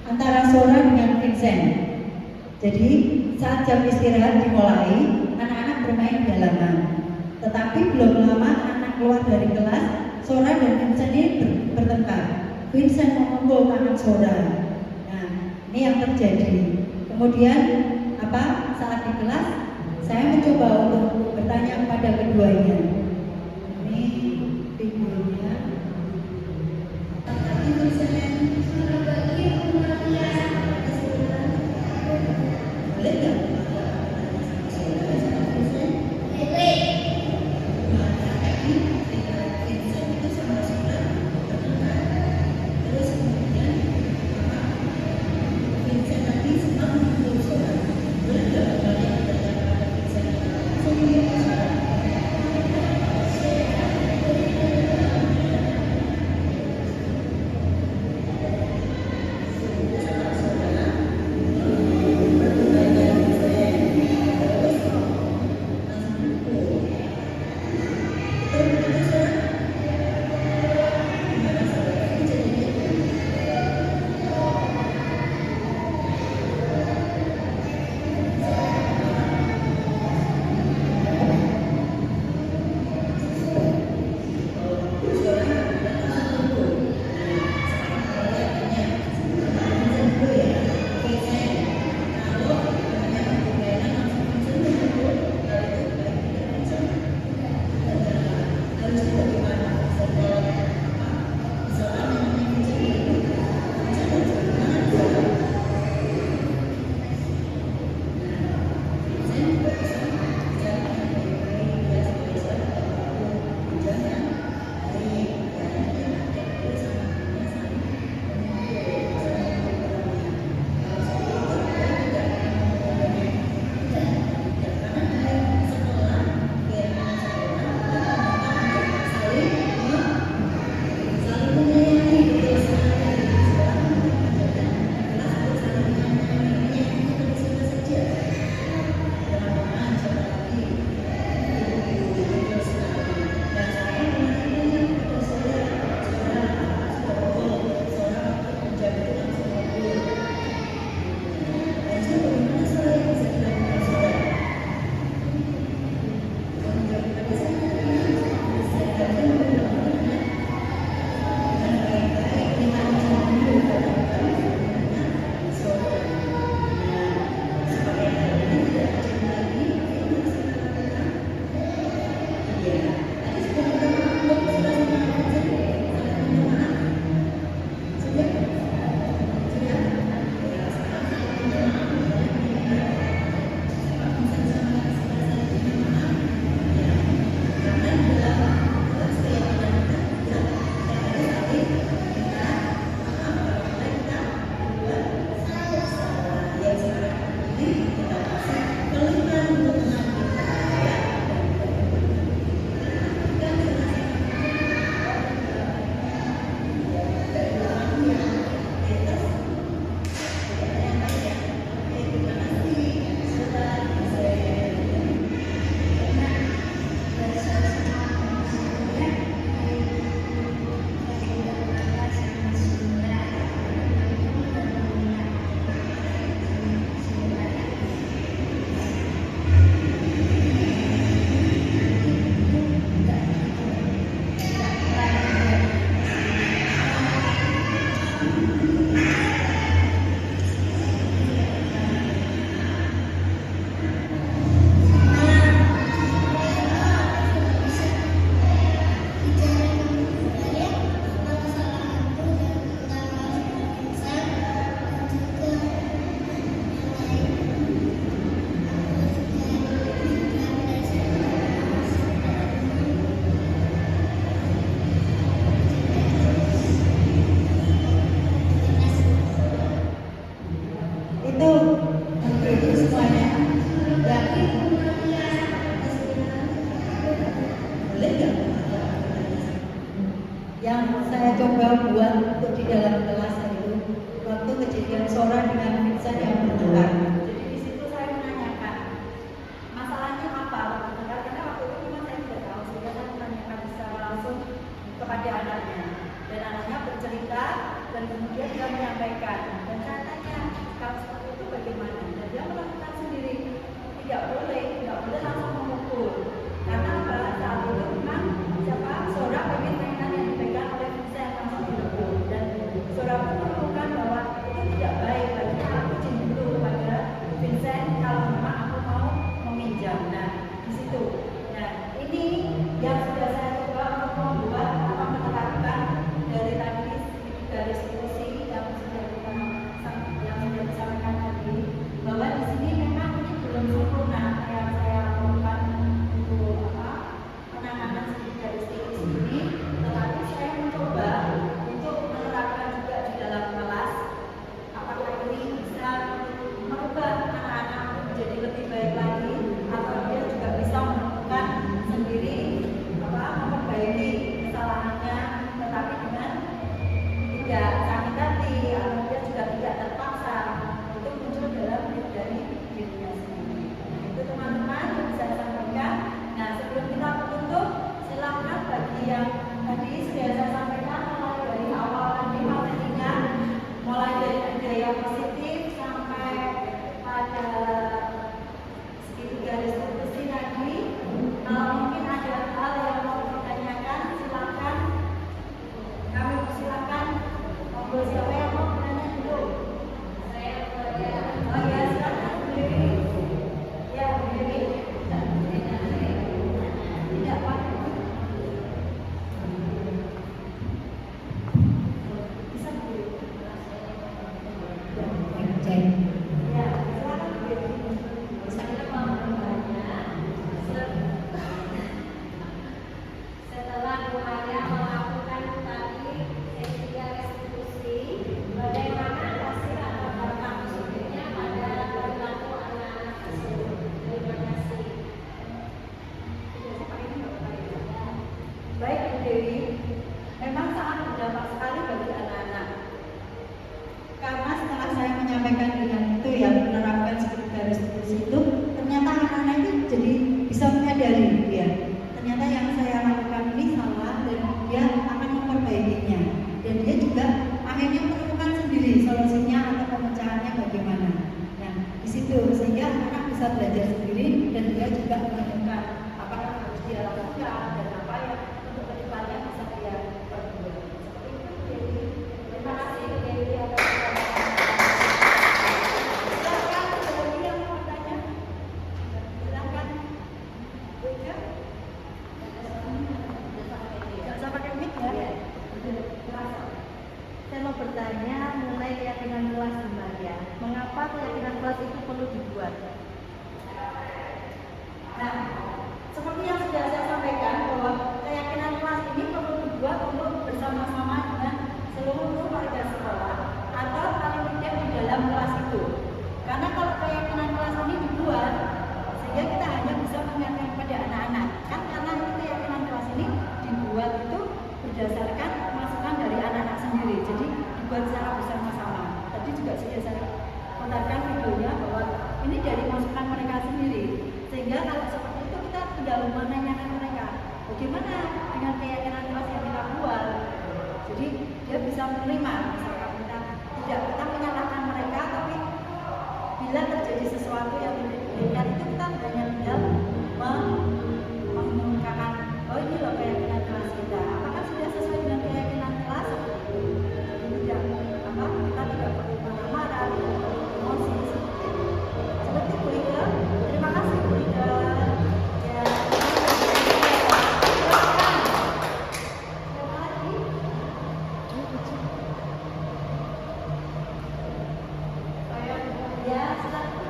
antara Sora dengan Vincent. Jadi saat jam istirahat dimulai, anak-anak bermain di halaman. Tetapi belum lama anak keluar dari kelas, Sora dan Vincent ini bertengkar. Vincent memukul tangan Sora. Nah, ini yang terjadi. Kemudian saat di kelas saya mencoba untuk bertanya kepada keduanya. Ini videonya. Itu semuanya. Boleh nggak? Yang saya coba buat untuk di dalam kelas itu waktu kejadian Sora dengan Vincent yang bertukar. Jadi di situ saya menanyakan masalahnya apa, karena waktu itu memang saya tidak tahu, sehingga saya menanyakan secara langsung kepada anaknya, dan anaknya bercerita dan kemudian dia menyampaikan, dan saya tanya kalau seperti itu bagaimana, dan dia melakukan sendiri, tidak boleh langsung memukul, karena pada saat itu memang Sora pengen mainan yang dipegang oleh Vincent langsung dipukul, dan Sora pun menemukan bahwa itu tidak baik, karena aku izin dulu pada Vincent kalau memang aku mau meminjam. Nah di situ, nah ini yang sudah saya coba untuk membuat apa menerapkan dari tadi garis fungsi yang sudah disampaikan tadi, bahwa di sini memang ini belum sempurna yang saya lakukan untuk penanganan garis fungsi ini, tetapi saya mencoba untuk menerapkan juga di dalam kelas. Apakah ini bisa merubah anak-anak menjadi lebih baik lagi, atau dia juga bisa menemukan sendiri memperbaiki kesalahannya, tetapi dengan tidak sakit hati, atau dia juga tidak terpaksa, itu muncul dalam dari dirinya sendiri. Nah, itu teman-teman yang bisa saya sampaikan. Nah sebelum kita tutup, silakan bagi yang tadi sudah saya sampaikan mulai dari awal tadi materinya, mulai dari budaya positif sampai pada segitiga distribusi tadi. Mungkin ada hal yang mau ditanyakan, silakan. Kami persilakan. Monggo, siapa yang mau bertanya dulu? Saya ya. Oh ya, silakan Bu Dewi. Ya, Bu Dewi. Tidak Pak. Bisa Bu Dewi. Cek. Ya, silakan Bu Dewi. Saya mau bertanya, setelah upaya melakukan tadi ketiga restitusi, bagaimana hasil atau dampak positifnya pada perilaku anak-anak tersebut? Terima kasih. Baik Bu Dewi, memang sangat berdampak sekali bagi anak-anak. Karena setelah saya menyampaikan dengan itu yang menerapkan sekitar restitusi itu, ternyata anak-anak itu jadi bisa menyadari dia. Ternyata yang saya lakukan ini salah dan dia akan memperbaikinya. Dan dia juga akhirnya menemukan sendiri solusinya atau pemecahannya bagaimana. Nah di situ sehingga anak bisa belajar sendiri dan dia juga menemukan apa yang harus dia lakukan dan apa yang untuk kedepannya bisa dia perbuat. Seperti itu Bu Dewi. Terima kasih Bu Dewi atas silakan ada lagi yang mau bertanya? Silakan. Buka. Nggak usah pakai mic ya. Saya mau bertanya mengenai keyakinan kelas di Maria. Mengapa keyakinan kelas itu perlu dibuat? Nah, seperti yang sudah saya sampaikan bahwa keyakinan kelas ini perlu dibuat untuk bersama-sama dengan seluruh warga sekolah atau paling tidak di dalam kelas itu. Karena kalau keyakinan kelas ini dibuat, sehingga kita hanya bisa mengingatkan kepada anak-anak. Kan karena keyakinan kelas ini dibuat itu berdasarkan masukan dari anak-anak sendiri. Jadi dibuat secara bersama-sama. Tadi juga sudah saya putarkan videonya bahwa ini dari masukan mereka sendiri. Sehingga kalau seperti itu kita tinggal menanyakan mereka bagaimana dengan keyakinan kelas yang kita buat. Jadi dia bisa menerima misalkan kita menyalahkan mereka, tapi bila terjadi sesuatu yang tidak diinginkan itu kita hanya tinggal mengungkapkan, oh ini loh keyakinan kelas kita. Apakah sudah sesuai dengan keyakinan kelas? Tidak, kita tidak perlu marah-marah, tidak perlu emosi seperti Bu Ida. Terima kasih Bu Ida. Ya. Siapa lagi? Ya, silakan.